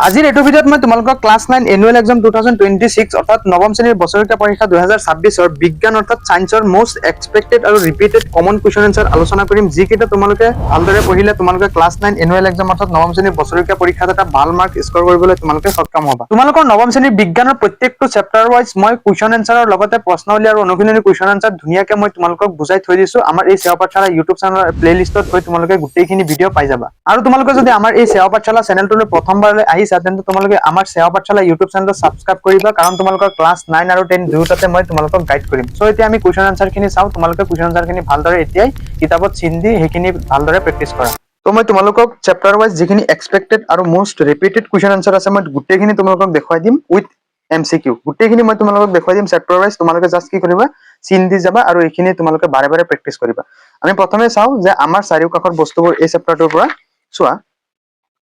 আজিৰ এইটো ভিডিঅ'ত মই তোমালোকক ক্লাছ 9 এনুৱেল এক্সাম 2026 অৰ্থাৎ নৱম শ্ৰেণীৰ বছৰেকীয়া পৰীক্ষা 2026ৰ বিজ্ঞান অৰ্থাৎ সায়েন্সৰ মোস্ট এক্সপেক্টেড আৰু ৰিপিটেড কমন কুৱেশ্যন এনসাৰ আলোচনা কৰিম যিকেইটা তোমালোকে ভালদৰে পঢ়িলে তোমালোকে ক্লাছ 9 এনুৱেল এক্সাম অৰ্থাৎ নৱম শ্ৰেণীৰ বছৰেকীয়া পৰীক্ষাত এটা ভাল মাৰ্ক স্ক'ৰ কৰিবলৈ তোমালোকে সক্ষম হ'বা তোমালোকৰ নৱম শ্ৰেণীৰ বিজ্ঞানৰ প্ৰত্যেকটো চেপ্টাৰ ৱাইজ মই কুৱেশ্যন এনসাৰৰ লগতে প্ৰশ্নাৱলী আৰু অনুশীলনী কুৱেশ্যন এনসাৰ ধুনীয়াকৈ মই তোমালোকক বুজাই থৈ দিছো আমাৰ এই সেৱা পাঠশালা ইউটিউব চেনেলৰ প্লেলিষ্টত গৈ তোমালোকে গোটেইখিনি ভিডিঅ' পাই যাবা আৰু তোমালোকে যদি আমাৰ এই সেৱা পাঠশালা চেনেলটোলৈ প্ৰথমবাৰলৈ আহিছা তেন্তে তোমালোকে আমাৰ সেৱা পাঠশালা ইউটিউব চেনেলটো সাবস্ক্ৰাইব কৰিবা কাৰণ তোমালোকৰ ক্লাছ 9 আৰু 10 দুয়োটাতে মই তোমালোকক গাইড কৰিম সো এতিয়া আমি কুৱেশ্যন এনসাৰখিনি চাওঁ তোমালোকে কুৱেশ্যন এনসাৰখিনি ভালদৰে এতিয়াই কিতাপত চিন দি সেইখিনি ভালদৰে প্ৰেক্টিছ কৰা তো মই তোমালোকক চেপ্টাৰ ৱাইজ যিখিনি এক্সপেক্টেড আৰু মোস্ট ৰিপিটেড কুৱেশ্যন এনসাৰ আছে মই গোটেইখিনি তোমালোকক দেখুৱাই দিম উইথ MCQ গোটেইখিনি মই তোমালোকক দেখুৱাই দিম চেপ্টাৰ ৱাইজ তোমালোকে জাস্ট কি কৰিবা চিন দি যাবা আৰু এইখিনি তোমালোকে বাৰে বাৰে প্ৰেক্টিছ কৰিবা আমি প্ৰথমে চাওঁ যে আমাৰ চাৰিওকাষৰ বস্তুবোৰ এই চেপ্টাৰটোৰ পৰা চোৱা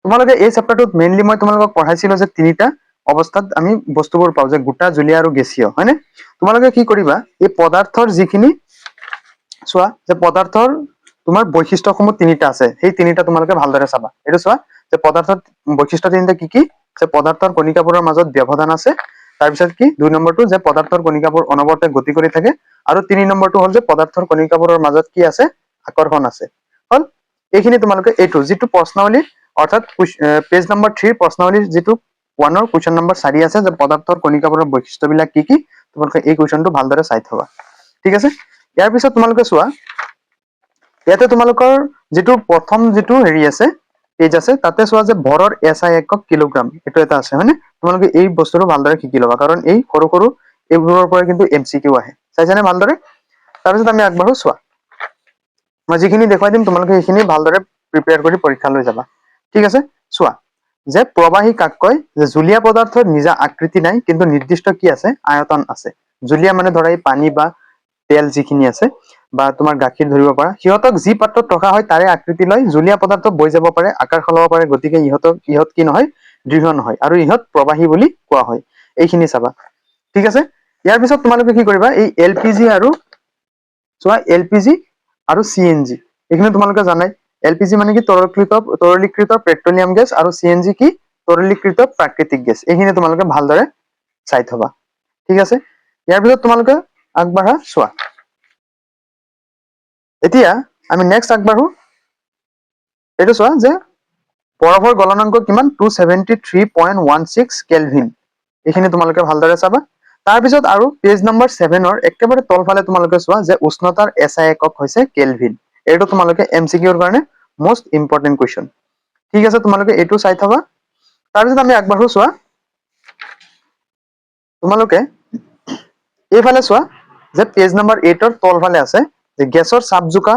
তোমালোকে এই চেপ্টাৰটোত মেইনলি মই তোমালোকক পঢ়াইছিলো যে তিনিটা অৱস্থাত আমি বস্তুবোৰ পাওঁ যে গোটা জুলীয়া আৰু গেছীয় হয়নে তোমালোকে কি কৰিবা এই পদাৰ্থৰ যিখিনি চোৱা যে পদাৰ্থৰ তোমাৰ বৈশিষ্ট্যসমূহ তিনিটা আছে সেই তিনিটা তোমালোকে ভালদৰে চাবা এইটো চোৱা যে পদাৰ্থৰ বৈশিষ্ট্য তিনিটা কি কি যে পদাৰ্থৰ কণিকাবোৰৰ মাজত ব্যৱধান আছে তাৰপিছত কি দুই নম্বৰটো যে পদাৰ্থৰ কণিকাবোৰ অনবৰতে গতি কৰি থাকে আৰু তিনি নম্বৰটো হ'ল যে পদাৰ্থৰ কণিকাবোৰৰ মাজত কি আছে আকৰ্ষণ আছে হল এইখিনি তোমালোকে এইটো যিটো প্ৰশ্নাৱলী অৰ্থাৎ পেজ নম্বৰ 3 প্ৰশ্নাৱলীৰ যিটো 1ৰ কুৱেশ্যন নম্বৰ 4 আছে যে পদাৰ্থৰ কণিকাবোৰৰ বৈশিষ্ট্যবিলাক কি কি তোমালোকে এই কুৱেশ্যনটো ভালদৰে চাই থবা ঠিক আছে ইয়াৰ পিছত তোমালোকে চোৱা ইয়াতে তোমালোকৰ যিটো প্ৰথম যিটো হেৰি আছে পেজ আছে তাতে চোৱা যে ভৰৰ SI একক কিলোগ্ৰাম এটো এটা আছে হয়নে তোমালোকে এই বস্তুটো ভালদৰে শিকি লবা কাৰণ এই সৰু সৰু এইবোৰৰ পৰা কিন্তু MCQ আহে চাইছানে ভালদৰে তাৰপিছত আমি আগবাঢ়ো চোৱা মই যিখিনি দেখুৱাই দিম তোমালোকে এইখিনি ভালদৰে প্ৰিপেয়াৰ কৰি পৰীক্ষালৈ যাবা ঠিক আছে চোৱা যে প্ৰবাহী কাক কয় যে জুলীয়া পদাৰ্থৰ নিজা আকৃতি নাই কিন্তু নিৰ্দিষ্ট কি আছে আয়তন আছে জুলীয়া মানে ধৰা এই পানী বা তেল যিখিনি আছে বা তোমাৰ গাখীৰ ধৰিব পাৰা সিহঁতক যি পাত্ৰত ৰখা হয় তাৰে আকৃতি লৈ জুলীয়া পদাৰ্থ বৈ যাব পাৰে আকাৰ সলাব পাৰে গতিকে ইহত কি নহয় দৃঢ় নহয় আৰু ইহত প্ৰবাহী বুলি কোৱা হয় এইখিনি চাবা ঠিক আছে ইয়াৰ পিছত তোমালোকে কি কৰিবা এই LPG আৰু চোৱা LPG আৰু CNG এইখিনি তোমালোকে জানাই LPG মানে কি তৰলীকৃত পেট্ৰলিয়াম গেছ আৰু CNG কি তৰলীকৃত প্ৰাকৃতিক গেছ এইখিনি তোমালোকে ভালদৰে চাই থবা ঠিক আছে ইয়াৰ পিছত তোমালোকে আগবাঢ়া চোৱা এতিয়া আমি নেক্সট আগবাঢ়ো এইটো চোৱা যে বৰফৰ গলনাংক কিমান 273.16 কেলভিন এইখিনি তোমালোকে ভালদৰে চাবা তাৰপিছত আৰু পেজ নম্বৰ 7ৰ একেবাৰে তলফালে তোমালোকে চোৱা যে উষ্ণতাৰ SI একক হৈছে কেলভিন এইটো তোমালোকে MCQৰ কাৰণে মোস্ট ইম্পৰ্টেন্ট কুৱেশ্যন ঠিক আছে তোমালোকে এইটো চাই থবা তাৰপিছত আমি আগবাঢ়ো চোৱা তোমালোকে এইফালে চোৱা যে পেজ নম্বৰ 8ৰ তলফালে আছে যে গেছৰ চাপজোকা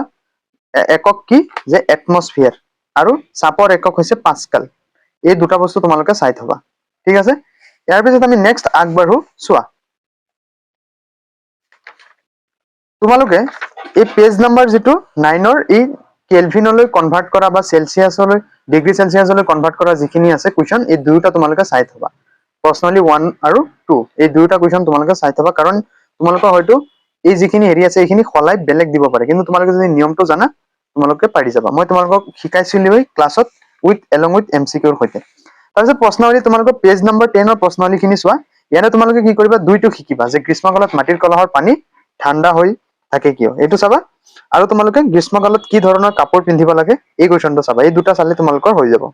একক কি যে এটমস্ফিয়াৰ আৰু চাপৰ একক হৈছে পাস্কেল এই দুটা বস্তু তোমালোকে চাই থবা ঠিক আছে ইয়াৰ পিছত আমি নেক্সট আগবাঢ়ো চোৱা তোমালোকে এই পেজ নম্বৰ যিটো 9ৰ এই কেলভিনলৈ কনভাৰ্ট কৰা বা সেলসিয়াছলৈ ডিগ্ৰী সেলসিয়াছলৈ কনভাৰ্ট কৰা যিখিনি আছে কুৱেশ্যন এই দুটা তোমালোকে চাই থবা প্ৰশ্নাৱলী 1 আৰু 2 এই দুটা কুৱেশ্যন তোমালোকে চাই থবা কাৰণ তোমালোকৰ হয়তো এই যিখিনি হেৰি আছে এইখিনি খলাই বেলেগ দিব পাৰে কিন্তু তোমালোকে যদি নিয়মটো জানা তোমালোকে পাৰি যাবা মই তোমালোকক শিকাইছিলো ক্লাছত উইথ এলং উইথ MCQৰ সৈতে তাৰপিছত প্ৰশ্নাৱলী তোমালোকৰ পেজ নম্বৰ 10ৰ প্ৰশ্নাৱলীখিনি চোৱা ইয়াতে তোমালোকে কি কৰিবা দুইটো শিকিবা যে গ্ৰীষ্মকালত মাটিৰ কলহৰ পানী ঠাণ্ডা হৈ থাকে কিয় এইটো চাবা আৰু তোমালোকে গ্ৰীষ্মকালত কি ধৰণৰ কাপোৰ পিন্ধিব লাগে এই কুৱেশ্যনটো চাবা এই দুটা চালে তোমালোকৰ হৈ যাব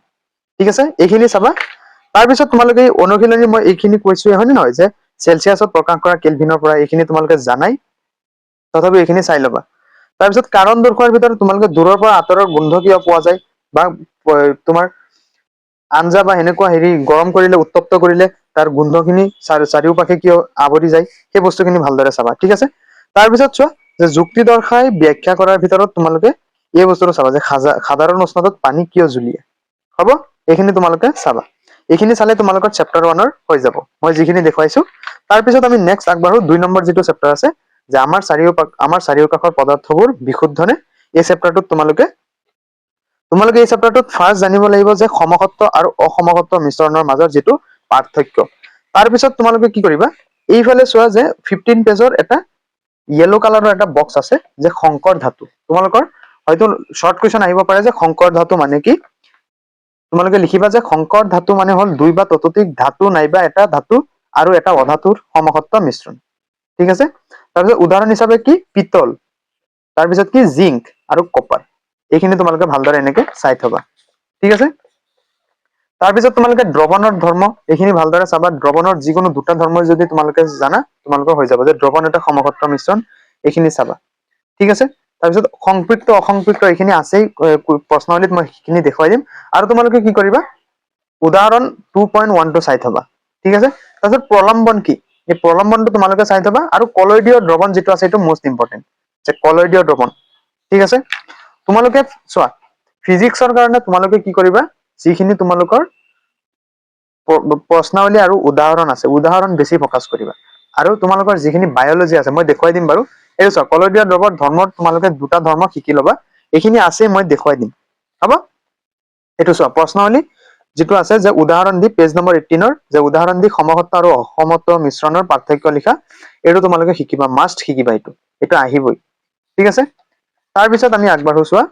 ঠিক আছে এইখিনি চাবা তাৰপিছত তোমালোকে অনুশীলনী মই এইখিনি কৈছো হয়নে নহয় যে সেলসিয়াছত প্ৰকাশ কৰা কেলভিনৰ পৰা এইখিনি তোমালোকে জানাই তথাপি এইখিনি চাই ল'বা তাৰপিছত কাৰণ দৰ্শোৱাৰ ভিতৰত তোমালোকে দূৰৰ পৰা আঁতৰৰ গোন্ধ কিয় পোৱা যায় বা তোমাৰ আঞ্জা বা এনেকুৱা হেৰি গৰম কৰিলে উত্তপ্ত কৰিলে তাৰ গোন্ধখিনি চাৰিওপাশে কিয় আৱৰি যায় সেই বস্তুখিনি ভালদৰে চাবা ঠিক আছে তাৰপিছত চোৱা যে যুক্তি দৰ্শাই ব্যাখ্যা কৰাৰ ভিতৰত তোমালোকে এই বস্তুটো চাবা যে সাধাৰণ উষ্ণতাত পানী কিয় জুলীয়া হ'ব এইখিনি তোমালোকে চাবা এইখিনি চালে তোমালোকৰ চেপ্টাৰ 1ৰ হৈ যাব মই যিখিনি দেখুৱাইছো তাৰপিছত আমি নেক্সট আগবাঢ়ো 2 নম্বৰ যিটো চেপ্টাৰ আছে যে আমাৰ চাৰিওকাষৰ পদাৰ্থবোৰ বিশুদ্ধনে এই চেপ্টাৰটোত তোমালোকে এই চেপ্টাৰটোত ফাৰ্ষ্ট জানিব লাগিব যে সমসত্ব আৰু অসমসত্ব মিশ্ৰণৰ মাজৰ যিটো পাৰ্থক্য তাৰপিছত তোমালোকে কি কৰিবা এইফালে চোৱা যে 15 পেজৰ এটা ইয়েলো কালাৰৰ এটা বক্স আছে যে সংকৰ ধাতু তোমালোকৰ হয়তো শৰ্ট কুৱেশ্যন আহিব পাৰে যে সংকৰ ধাতু মানে কি তোমালোকে লিখিবা যে সংকৰ ধাতু মানে হল দুই বা ততোধিক ধাতু নাইবা এটা ধাতু আৰু এটা অধাতুৰ সমসত্ব মিশ্ৰণ ঠিক আছে তাৰপিছত উদাহৰণ হিচাপে কি পিতল তাৰপিছত কি জিংক আৰু কপাৰ এইখিনি তোমালোকে ভালদৰে এনেকে চাই থবা ঠিক আছে তাৰপিছত তোমালোকে দ্ৰৱণৰ ধৰ্ম এইখিনি ভালদৰে চাবা দ্ৰৱণৰ যিকোনো দুটা ধৰ্ম যদি তোমালোকে জানা তোমালোকৰ হৈ যাব যে দ্ৰৱণ এটা সমসত্ব মিশ্ৰণ এইখিনি চাবা ঠিক আছে তাৰপিছত সংপৃক্ত অসংপৃক্ত এইখিনি আছেই প্ৰশ্নাৱলীত মই সেইখিনি দেখুৱাই দিম আৰু তোমালোকে কি কৰিবা উদাহৰণ 2.1 চাই থবা ঠিক আছে তাৰপিছত প্ৰলম্বন কি এই প্ৰলম্বনটো তোমালোকে চাই থবা আৰু কলয়ডীয় দ্ৰৱণ যিটো আছে এইটো মোষ্ট ইম্পৰ্টেণ্ট যে কলয়ডীয় দ্ৰৱণ ঠিক আছে তোমালোকে চোৱা ফিজিক্সৰ কাৰণে তোমালোকে কি কৰিবা যিখিনি তোমালোকৰ প্ৰশ্নাৱলী আৰু উদাহৰণ আছে উদাহৰণ বেছি ফকাস কৰিবা আৰু তোমালোকৰ যিখিনি বায়লজি আছে মই দেখুৱাই দিম বাৰু এইটো চোৱা কলয়ডীয় দ্ৰৱৰ ধৰ্মৰ তোমালোকে দুটা ধৰ্ম শিকি ল'বা এইখিনি আছে মই দেখুৱাই দিম হ'ব এইটো চোৱা প্ৰশ্নাৱলী যিটো আছে যে উদাহৰণ দি পেজ নম্বৰ 18 যে উদাহৰণ দি সমসত্ব আৰু অসমত্ব মিশ্ৰণৰ পাৰ্থক্য লিখা এইটো তোমালোকে শিকিবা মাষ্ট শিকিবা এইটো আহিবই ঠিক আছে তাৰ পিছত আমি আগবাঢ়ো চোৱা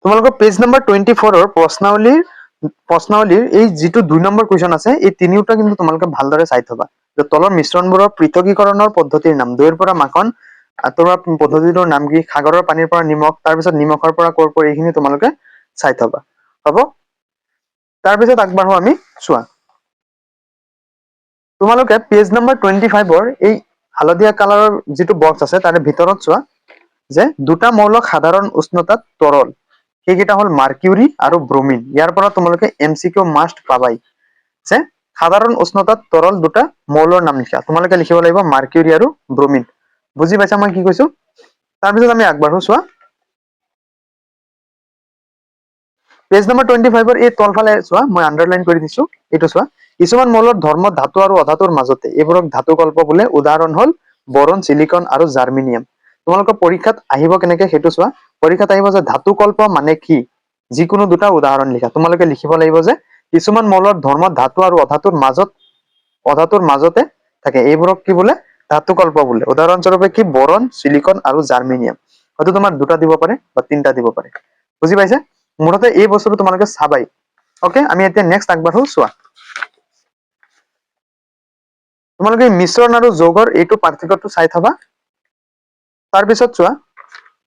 তোমালোকৰ পেজ নম্বৰ 24 প্ৰশ্নাৱলীৰ এই যিটো 2 নম্বৰ কুৱেশ্যন আছে এই তিনিওটা কিন্তু তোমালোকে ভালদৰে চাই থবা যে তলৰ মিশ্ৰণবোৰৰ পৃথকীকৰণৰ পদ্ধতিৰ নাম দৈৰ পৰা মাখন আঁতৰোৱা পদ্ধতিটোৰ নাম কি সাগৰৰ পানীৰ পৰা নিমখ তাৰপিছত নিমখৰ পৰা কৰপৰি এইখিনি তোমালোকে চাই থবা হ'ব তাৰপিছত আগবাঢ়ো আমি চোৱা তোমালোকে পেজ নম্বৰ 25 এই হালধীয়া কালাৰৰ যিটো বক্স আছে তাৰে ভিতৰত চোৱা যে দুটা মৌলক সাধাৰণ উষ্ণতাত তৰল সেইকেইটা হল মাৰ্কিউৰি আৰু ব্ৰোমিন ইয়াৰ পৰা তোমালোকে এমচিকিউ মাষ্ট পাবাই যে সাধাৰণ উষ্ণতাত তৰল দুটা মৌলৰ নাম লিখা তোমালোকে লিখিব লাগিব মাৰ্কিউৰি আৰু ব্ৰোমিন বুজি পাইছা মই কি কৈছো তাৰপিছত আমি আগবাঢ়ো চোৱা পেজ নম্বৰ 25 এই তলফালে চোৱা মই আন্ডাৰলাইন কৰি দিছো এইটো চোৱা কিছুমান মৌলৰ ধৰ্ম ধাতু আৰু অধাতুৰ মাজতে এইবোৰক ধাতুকল্প বোলে উদাহৰণ হল বৰণ সিলিকন আৰু জাৰ্মিনিয়াম তোমালোকৰ পৰীক্ষাত আহিব কেনেকে সেইটো চোৱা পৰীক্ষাত আহিব যে ধাতুকল্প মানে কি যিকোনো দুটা উদাহৰণ লিখা তোমালোকে লিখিব লাগিব যে কিছুমান মৌলৰ ধৰ্ম ধাতু আৰু অধাতুৰ মাজতে থাকে এইবোৰক কি বোলে ধাতুকল্প বোলে উদাহৰণস্বৰূপে কি বৰণ সিলিকন আৰু জাৰ্মিনিয়াম হয়তো তোমাৰ দুটা দিব পাৰে বা তিনটা দিব পাৰে বুজি পাইছে মুঠতে এই বস্তুটো তোমালোকে চাবাই ওকে আমি এতিয়া নেক্সট আগবাঢ়ো চোৱা তোমালোকে মিশ্ৰণ আৰু যৌগৰ এইটো পাৰ্থক্যটো চাই থবা তাৰপিছত চোৱা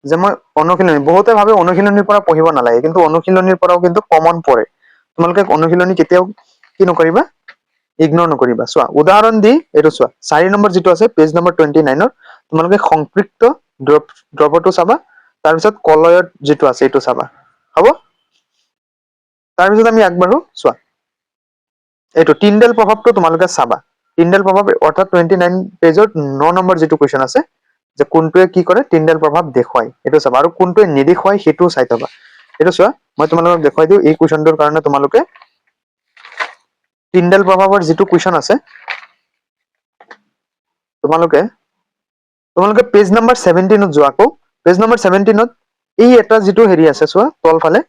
যে মই অনুশীলনী বহুতে ভাবে অনুশীলনীৰ পৰা পঢ়িব নালাগে কিন্তু অনুশীলনীৰ পৰাও কিন্তু কমন পৰে তোমালোকে অনুশীলনী কেতিয়াও কি নকৰিবা ইগনোৰ নকৰিবা চোৱা উদাহৰণ দি এইটো চোৱা 4 নম্বৰ যিটো আছে পেজ নম্বৰ 29 তোমালোকে সংপৃক্ত দ্ৰৱটো চাবা তাৰপিছত কলয়ত যিটো আছে এইটো চাবা হ'ব তাৰপিছত আমি আগবাঢ়ো চোৱা এইটো টিন্ডেল প্ৰভাৱটো তোমালোকে চাবা টিন্ডেল প্ৰভাৱ অৰ্থাৎ 29 পেজত 9 নম্বৰ যিটো কুৱেশ্যন আছে যে কোনটোৱে কি কৰে টিন্ডেল প্ৰভাৱ দেখুৱায় এইটো চাবা আৰু কোনটোৱে নেদেখুৱায় সেইটোও চাই থবা এইটো চোৱা মই তোমালোকক দেখুৱাই দিওঁ এই কুৱেশ্যনটোৰ কাৰণে তোমালোকে টিন্ডেল প্ৰভাৱৰ যিটো কুৱেশ্যন আছে তোমালোকে পেজ নম্বৰ 17 যোৱা আকৌ পেজ নম্বৰ 17 এই এটা যিটো হেৰি আছে চোৱা তলফালে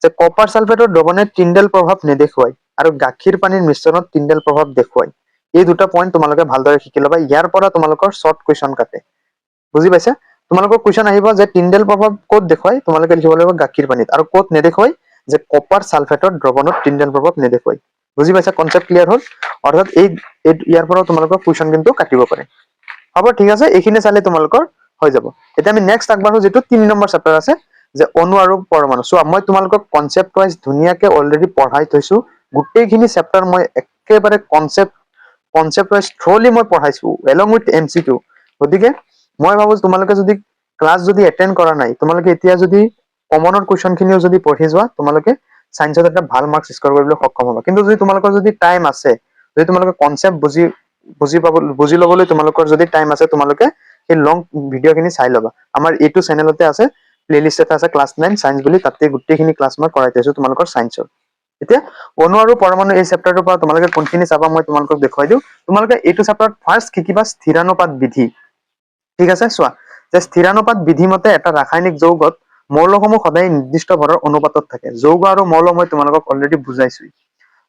যে কপাৰ সালফেটৰ দ্ৰৱণে টিন্ডেল প্ৰভাৱ নেদেখুৱায় আৰু গাখীৰ পানীৰ মিশ্ৰণত টিন্ডেল প্ৰভাৱ দেখুৱায় এই দুটা পইণ্ট তোমালোকে ভালদৰে শিকি ল'বা ইয়াৰ পৰা তোমালোকৰ শৰ্ট কুৱেশ্যন কাটে বুজি পাইছা তোমালোকৰ কুৱেশ্যন আহিব যে টিন্ডেল প্ৰভাৱ ক'ত দেখুৱায় তোমালোকে লিখিব লাগিব গাখীৰ পানীত আৰু ক'ত নেদেখুৱায় যে কপাৰ সালফেটৰ দ্ৰৱণত টিন্ডেল প্ৰভাৱ নেদেখুৱায় বুজি পাইছা কনসেপ্ট ক্লিয়াৰ হ'ল অৰ্থাৎ এই ইয়াৰ পৰা তোমালোকৰ কুৱেশ্যন কিন্তু কাটিব পাৰে হ'ব ঠিক আছে এইখিনি চালে তোমালোকৰ হৈ যাব এতিয়া আমি নেক্সট আগবাঢ়ো যেটো 3 নম্বৰ চেপ্টাৰ আছে যে অণু আৰু পৰমাণু সো মই তোমালোকক কনসেপ্ট ওয়াইজ ধুনিয়াকে অলৰেডি পঢ়াই থৈছো গোটেইখিনি চেপ্টাৰ মই একেবাৰে কনসেপ্ট ওয়াইজ থ্ৰলি মই পঢ়াইছো এলং উইথ এমসিকিউ গতিকে মই ভাবো তোমালোকে যদি ক্লাস যদি এটেন্ড কৰা নাই তোমালোকে এতিয়া যদি কমনৰ কুৱেশ্যন খিনিও যদি পঢ়ি যোৱা তোমালোকে সায়েন্সত এটা ভাল মাৰ্কস স্কোৰ কৰিবলৈ সক্ষম হ'বা কিন্তু যদি তোমালোকৰ যদি টাইম আছে যদি তোমালোকে কনসেপ্ট বুজি লবলৈ তোমালোকৰ যদি টাইম আছে তোমালোকে এই লং ভিডিওখিনি চাই লবা আমাৰ এইটো চেনেলতে আছে প্লেলিস্ট এটা আছে ক্লাস 9 সায়েন্স বুলি তাতে গোটেইখিনি ক্লাস মই কৰাই দিছো তোমালোকৰ সায়েন্সৰ এতিয়া অণু আৰু পৰমাণু এই চেপ্টাৰটোৰ পৰা তোমালোকে কোনখিনি চাবা মই তোমালোকক দেখুৱাই দিও তোমালোকে এইটো চেপ্টাৰত ফাৰ্স্ট শিকিবা স্থিৰানুপাত বিধি ঠিক আছে চোৱা যে স্থিৰানুপাত বিধি মতে এটা ৰাসায়নিক যৌগত মৌলসমূহ সদায় নিৰ্দিষ্ট ভৰৰ অনুপাতত থাকে যৌগ আৰু মৌল মই তোমালোকক অলৰেডি বুজাইছো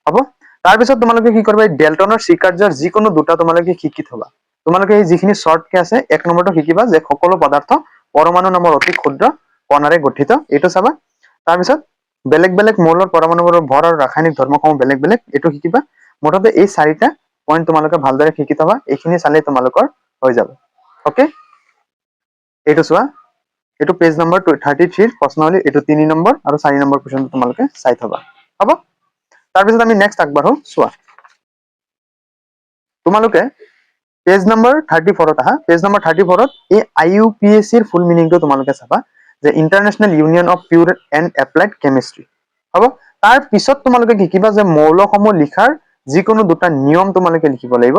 হ'ব তাৰ পিছত তোমালোকে কি কৰিবা ডেল্টনৰ স্বীকাৰ্যৰ যিকোনো দুটা তোমালোকে শিকি থবা তোমালোকে এই যিখিনি শৰ্ট কে আছে এক নম্বৰটো শিকিবা যে সকলো পদাৰ্থ পৰমাণু নামৰ অতি ক্ষুদ্ৰ কণাৰে গঠিত এইটো চাবা তাৰপিছত বেলেগ বেলেগ মৌলৰ পৰমাণুবোৰৰ ভৰ আৰু ৰাসায়নিক ধৰ্মসমূহ বেলেগ বেলেগ এইটো শিকিবা মুঠতে এই চাৰিটা পইণ্ট তোমালোকে ভালদৰে শিকি থবা এইখিনি চালে তোমালোকৰ হৈ যাব ওকে এইটো চোৱা এইটো পেজ নম্বৰ 33 প্ৰশ্নাৱলী এইটো 3 নম্বৰ আৰু 4 নম্বৰ কুৱেশ্যনটো তোমালোকে চাই থবা হ'ব তাৰপিছত আমি নেক্সট আগবাঢ়ো চোৱা তোমালোকে পেজ নম্বৰ 34 ত আহা পেজ নম্বৰ 34 ত এই IUPAC ৰ ফুল মিনিংটো তোমালোকে চাবা যে international union of pure and applied chemistry হ'ব তাৰ পিছত তোমালোকে শিকিবা যে মৌলসমূহ লিখাৰ যিকোনো দুটা নিয়ম তোমালোকে লিখিব লাগিব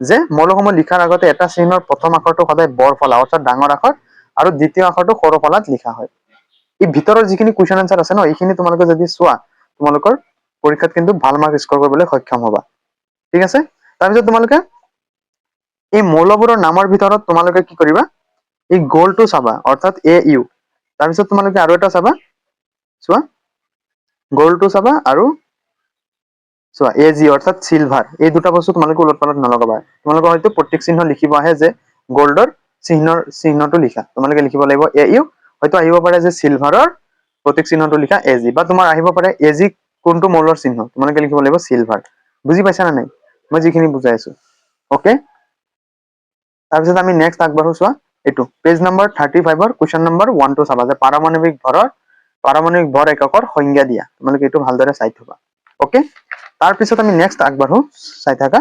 যে মৌলসমূহ লিখাৰ আগতে এটা চিহ্নৰ প্ৰথম আখৰটো সদায় বৰ ফলা অৰ্থাৎ ডাঙৰ আখৰ আৰু দ্বিতীয় আখৰটো সৰু ফলাত লিখা হয় এই ভিতৰৰ যিখিনি কুৱেশ্যন আনসাৰ আছে ন এইখিনি তোমালোকে যদি চোৱা তোমালোকৰ পৰীক্ষাত কিন্তু ভাল মাৰ্ক স্ক'ৰ কৰিবলৈ সক্ষম হ'বা ঠিক আছে তাৰপিছত তোমালোকে এই মৌলবোৰৰ নামৰ ভিতৰত তোমালোকে কি কৰিবা এই গ'লটো চাবা অৰ্থাৎ AU তাৰপিছত তোমালোকে আৰু এটা চাবা চোৱা গ'লটো চাবা আৰু চোৱা AG অৰ্থাৎ সিলভাৰ এই দুটা বস্তু তোমালোকে উলট পালট নলগাবা তোমালোকে হয়তো প্ৰত্যেক চিহ্ন লিখিব আহে যে গোল্ডৰ চিহ্নটো লিখা তোমালোকে লিখিব লাগিব AU হয়তো আহিব পাৰে যে সিলভাৰৰ প্ৰতীক চিহ্নটো লিখা AG বা তোমাৰ আহিব পাৰে AG কোনটো মৌলৰ চিহ্ন তোমালোকে লিখিব লাগিব সিলভাৰ বুজি পাইছা না নাই মই যিখিনি বুজাই আছো ওকে তাৰপিছত আমি নেক্সট আগবাঢ়ো চোৱা এইটো পেজ নম্বৰ 35 ৰ কুৱেশ্যন নম্বৰ 1 টো চাবা যে পাৰমাণৱিক ভৰ এককৰ সংজ্ঞা দিয়া তোমালোকে এইটো ভালদৰে চাই থবা ওকে তাৰপিছত আমি নেক্সট আগবাঢ়ো চাই থাকা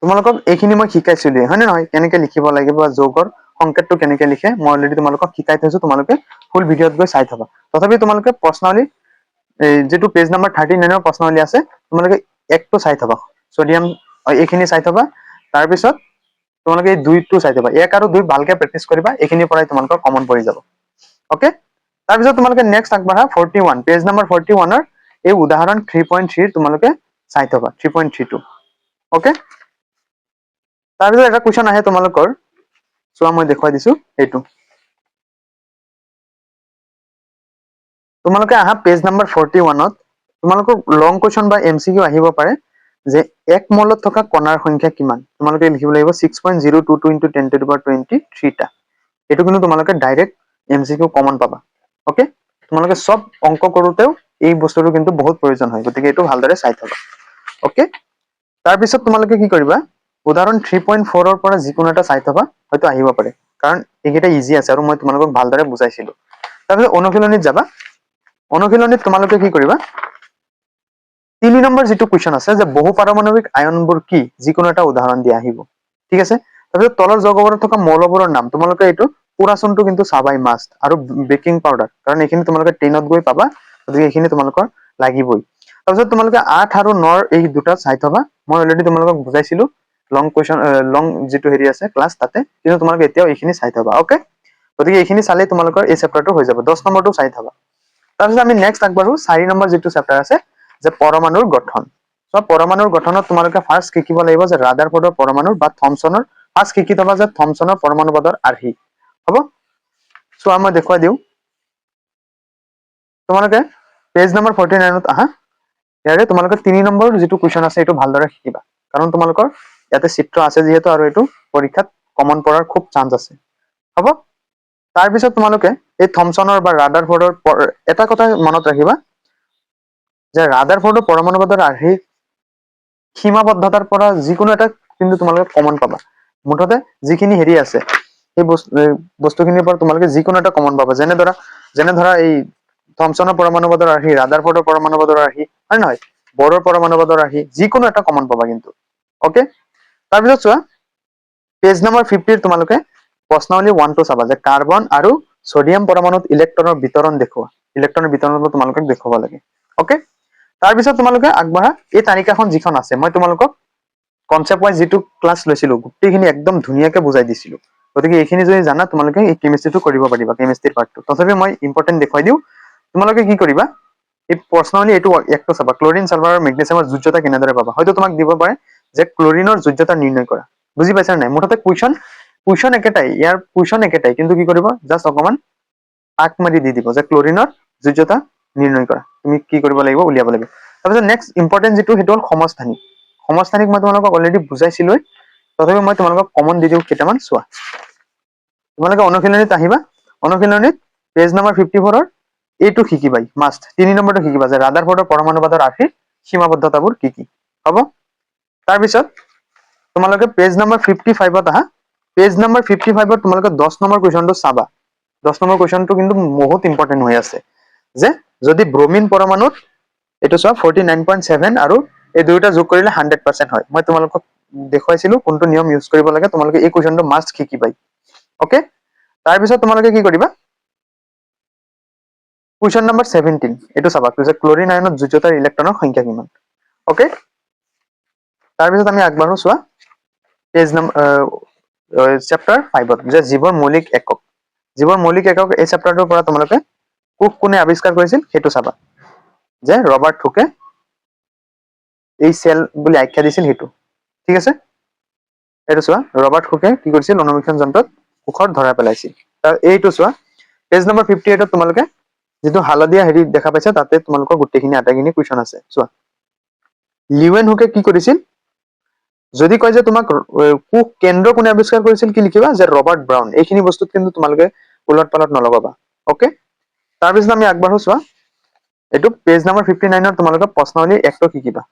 তোমালোকক এইখিনি মই শিকাইছিলো হয় নে নহয় কেনেকে লিখিব লাগিব যৌগৰ সংকেতটো কেনেকে লিখে মই অলৰেডি তোমালোকক শিকাই থৈছো তোমালোকে ফুল ভিডিঅ'ত গৈ চাই থবা তথাপি তোমালোকে প্ৰশ্নাৱলী এই যেটো পেজ নম্বৰ 39 ৰ প্ৰশ্নাৱলী আছে তোমালোকে একটো চাই থবা সোডিয়াম এইখিনি চাই থবা তাৰ পিছত তোমালোকে এই দুইটো চাই থবা এক আৰু দুই ভালকে প্ৰেক্টিস কৰিবা এইখিনিৰ পৰাই তোমালোকৰ কমন পৰি যাব ওকে তাৰ পিছত তোমালোকে নেক্সট আগবাঢ়া 41 পেজ নম্বৰ 41 ৰ এই উদাহৰণ 3.3 তোমালোকে চাই থবা 3.32 ওকে তাৰপিছত এটা কুৱেশ্যন আহে তোমালোকৰ চোৱা মই দেখুৱাই দিছো এইটো তোমালোকে আহা পেজ নম্বৰ 41 ত তোমালোকৰ লং কুৱেশ্যন বা MCQ আহিব পাৰে যে এক মলত থকা কণাৰ সংখ্যা কিমান তোমালোকে লিখিব লাগিব 6.022 * 10^23 টা এটো কিন্তু তোমালোকে ডাইৰেক্ট MCQ কমন পাবা ওকে তোমালোকে সব অংক কৰোতেও এই বস্তুটো কিন্তু বহুত প্ৰয়োজন হয় গতিকে এটো ভালদৰে চাই থবা ওকে তাৰ পিছত তোমালোকে কি কৰিবা উদাহৰণ 3.4 ৰ পৰা যিকোনো এটা চাই থবা হয়তো আহিব পাৰে কাৰণ এইকেইটা ইজি আছে আৰু মই তোমালোকক ভালদৰে বুজাইছিলো তাৰপিছত অনুশীলনীত যাবা অনুশীলনীত তোমালোকে কি কৰিবা 3 নম্বৰ যেটো কুৱেশ্যন আছে যে বহু পাৰমাণৱিক আয়নবোৰ কি যিকোনো এটা উদাহৰণ দিয়া আহিব ঠিক আছে তাৰপিছত তলৰ যৌগবোৰত থকা মৌলবোৰৰ নাম তোমালোকে এইটো পুৰাচনটো কিন্তু চাবাই মাষ্ট আৰু বেকিং পাউডাৰ কাৰণ এইখিনি তোমালোকে 10 ত গৈ পাবা গতিকে এইখিনি তোমালোকৰ লাগিবই তাৰপিছত তোমালোকে 8 আৰু 9 ৰ এই দুটা চাই থবা মই অলৰেডি তোমালোকক বুজাইছিলো লং কুৱেশ্যন লং যেটো হেৰি আছে ক্লাস তাতে কিন্তু তোমালোকে এতিয়াও এইখিনি চাই থবা ওকে গতিকে এইখিনি চালে তোমালোকৰ এই চেপ্টাৰটো হৈ যাব 10 নম্বৰটো চাই থবা তাৰপিছত আমি নেক্সট আগবাঢ়ো 4 নম্বৰ যেটো চেপ্টাৰ আছে যে পৰমাণুৰ গঠন সো পৰমাণুৰ গঠনত তোমালোকে ফাৰ্স্ট শিকিব লাগিব যে ৰাদাৰফোৰ্ডৰ পৰমাণু বা থমসনৰ ফাৰ্স্ট শিকি থবা যে থমসনৰ পৰমাণুবাদৰ আৰ্হি হ'ব সো মই দেখুৱাই দিও তোমালোকে পেজ নম্বৰ 49 ত আহা ইয়াৰে তোমালোকৰ 3 নম্বৰ যেটো কুৱেশ্যন আছে এটো ভালদৰে শিকিবা কাৰণ তোমালোকৰ ইয়াতে চিত্ৰ আছে যেহেতু আৰু এটো পৰীক্ষাত কমন পৰাৰ খুব চান্স আছে হ'ব তাৰ পিছত তোমালোকে এই থমসনৰ বা ৰাদাৰফোৰ্ডৰ এটা কথা মনত ৰাখিবা যে ৰাদাৰফোৰ্ডৰ পৰমাণুবাদৰ আৰ্হি সীমাবদ্ধতাৰ পৰা যিকোনো এটা কিন্তু তোমালোকে কমন পাবা মুঠতে যিখিনি হেৰি আছে এই বস্তুখিনিৰ পৰা তোমালোকে যিকোনো এটা কমন পাবা যেনে ধৰা এই থমসনৰ পৰমাণুবাদৰ আৰ্হি ৰাদাৰফোৰ্ডৰ পৰমাণুবাদৰ আৰ্হি হয় নহয় বৰৰ পৰমাণুবাদৰ আৰ্হি যিকোনো এটা কমন পাবা কিন্তু ওকে তাৰ পিছত চোৱা পেজ নম্বৰ 50 ৰ তোমালোকে প্ৰশ্নাৱলী 1 টো চাবা যে কাৰ্বন আৰু সোডিয়াম পৰমাণুত ইলেক্ট্ৰনৰ বিতৰণ দেখুৱা ইলেক্ট্ৰনৰ বিতৰণটো তোমালোকে দেখুৱাব লাগে ওকে তাৰ পিছত তোমালোকে আগবাঢ়া এই তালিকাখন যিখন আছে মই তোমালোকক কনসেপ্ট ওয়াইজ যেটো ক্লাস লৈছিলো গুটেইখিনি একদম ধুনিয়াকে বুজাই দিছিলো গতিকে এইখিনি যদি জানা তোমালোকে এই কেমিষ্ট্ৰিটো কৰিব পাৰিবা কেমিষ্ট্ৰিৰ পাৰ্টটো তথাপি মই ইম্পৰ্টেন্ট দেখুৱাই দিও তোমালোকে কি কৰিবা এই প্ৰশ্নাৱলী এটো একটো চাবা ক্লোৰিন সালফাৰ আৰু মেগনেছিয়ামৰ যোজ্যতা কেনেদৰে পাবা হয়তো তোমাক দিব পাৰে যে ক্লোৰিনৰ যোজ্যতা নিৰ্ণয় কৰা বুজি পাইছা নাই মুঠতে কুৱেশ্যন একেটাই ইয়াৰ কুৱেশ্যন একেটাই কিন্তু কি কৰিব জাস্ট অকমান আক মাৰি দি দিব যে ক্লোৰিনৰ যোজ্যতা নিৰ্ণয় কৰা তুমি কি কৰিব লাগিব উলিয়াব লাগিব তাৰপিছত নেক্সট ইম্পৰ্টেন্ট যেটো হেটো হল সমস্থানিক মই তোমালোকক অলৰেডি বুজাইছিলো তথাপি মই তোমালোকক কমন দি দিওঁ কেইটামান চোৱা। তোমালোকে অনুশীলনীত আহিবা, অনুশীলনীত পেজ নম্বৰ 54 এইটো শিকিবাই মাষ্ট। 3 নম্বৰটো শিকিবা যে ৰাদাৰফৰ্ডৰ পৰমাণুবাদৰ আৰ্হিৰ সীমাবদ্ধতাবোৰ কি কি হ'ব। তাৰপিছত তোমালোকে পেজ নম্বৰ 55ত আহা। পেজ নম্বৰ 55ত তোমালোকে 10 নম্বৰ কুৱেশ্যনটো চাবা। 10 নম্বৰ কুৱেশ্যনটো কিন্তু বহুত ইম্পৰ্টেণ্ট হৈ আছে যে যদি ব্ৰমিন পৰমাণুত এইটো চোৱা 49.7 আৰু এই দুয়োটা যোগ কৰিলে 100% হয়। মই তোমালোকক দেখুৱাইছিলো কোনটো নিয়ম ইউজ কৰিব লাগে। তোমালোকে এই কুৱেশ্যনটো মাষ্ট শিকিবাই। ওকে, তাৰপিছত তোমালোকে কি কৰিবা, কুৱেশ্যন নম্বৰ 17 এইটো চাবা যে ক্লৰিন আয়নত যুযতাৰ ইলেক্ট্ৰনৰ সংখ্যা কিমান। ওকে, তাৰপিছত আমি আগবাঢ়ো চোৱা পেজ নম্বৰ চেপ্টাৰ 5ত যে জীৱৰ মৌলিক একক। জীৱৰ মৌলিক একক এই চেপ্টাৰটোৰ পৰা তোমালোকে কোষ কোনে আৱিষ্কাৰ কৰিছিল সেইটো চাবা, যে ৰবাৰ্ট হুকে এই চেল বুলি আখ্যা দিছিল সেইটো। ঠিক আছে, এইটো চোৱা ৰবাৰ্ট হুকে কি কৰিছিল, অনুবীক্ষণ যন্ত্ৰত কোষত ধৰা পেলাইছিল। এইটো চোৱা পেজ নম্বৰ 58ত তোমালোকে যিটো হালধীয়া হেৰি দেখা পাইছা তাতে তোমালোকৰ গোটেইখিনি আটাইখিনি কুৱেশ্যন আছে চোৱা। লিউৱেন হুকে কি কৰিছিল, যদি কয় যে তোমাক কোষ কেন্দ্ৰ কোনে আৱিষ্কাৰ কৰিছিল কি লিখিবা, যে ৰবাৰ্ট ব্ৰাউন। এইখিনি বস্তুত কিন্তু তোমালোকে উলট পালট নলগাবা। ওকে, তাৰপিছত আমি আগবাঢ়ো চোৱা এইটো পেজ নম্বৰ 59ত তোমালোকে প্ৰশ্নাৱলী 1টো শিকিবা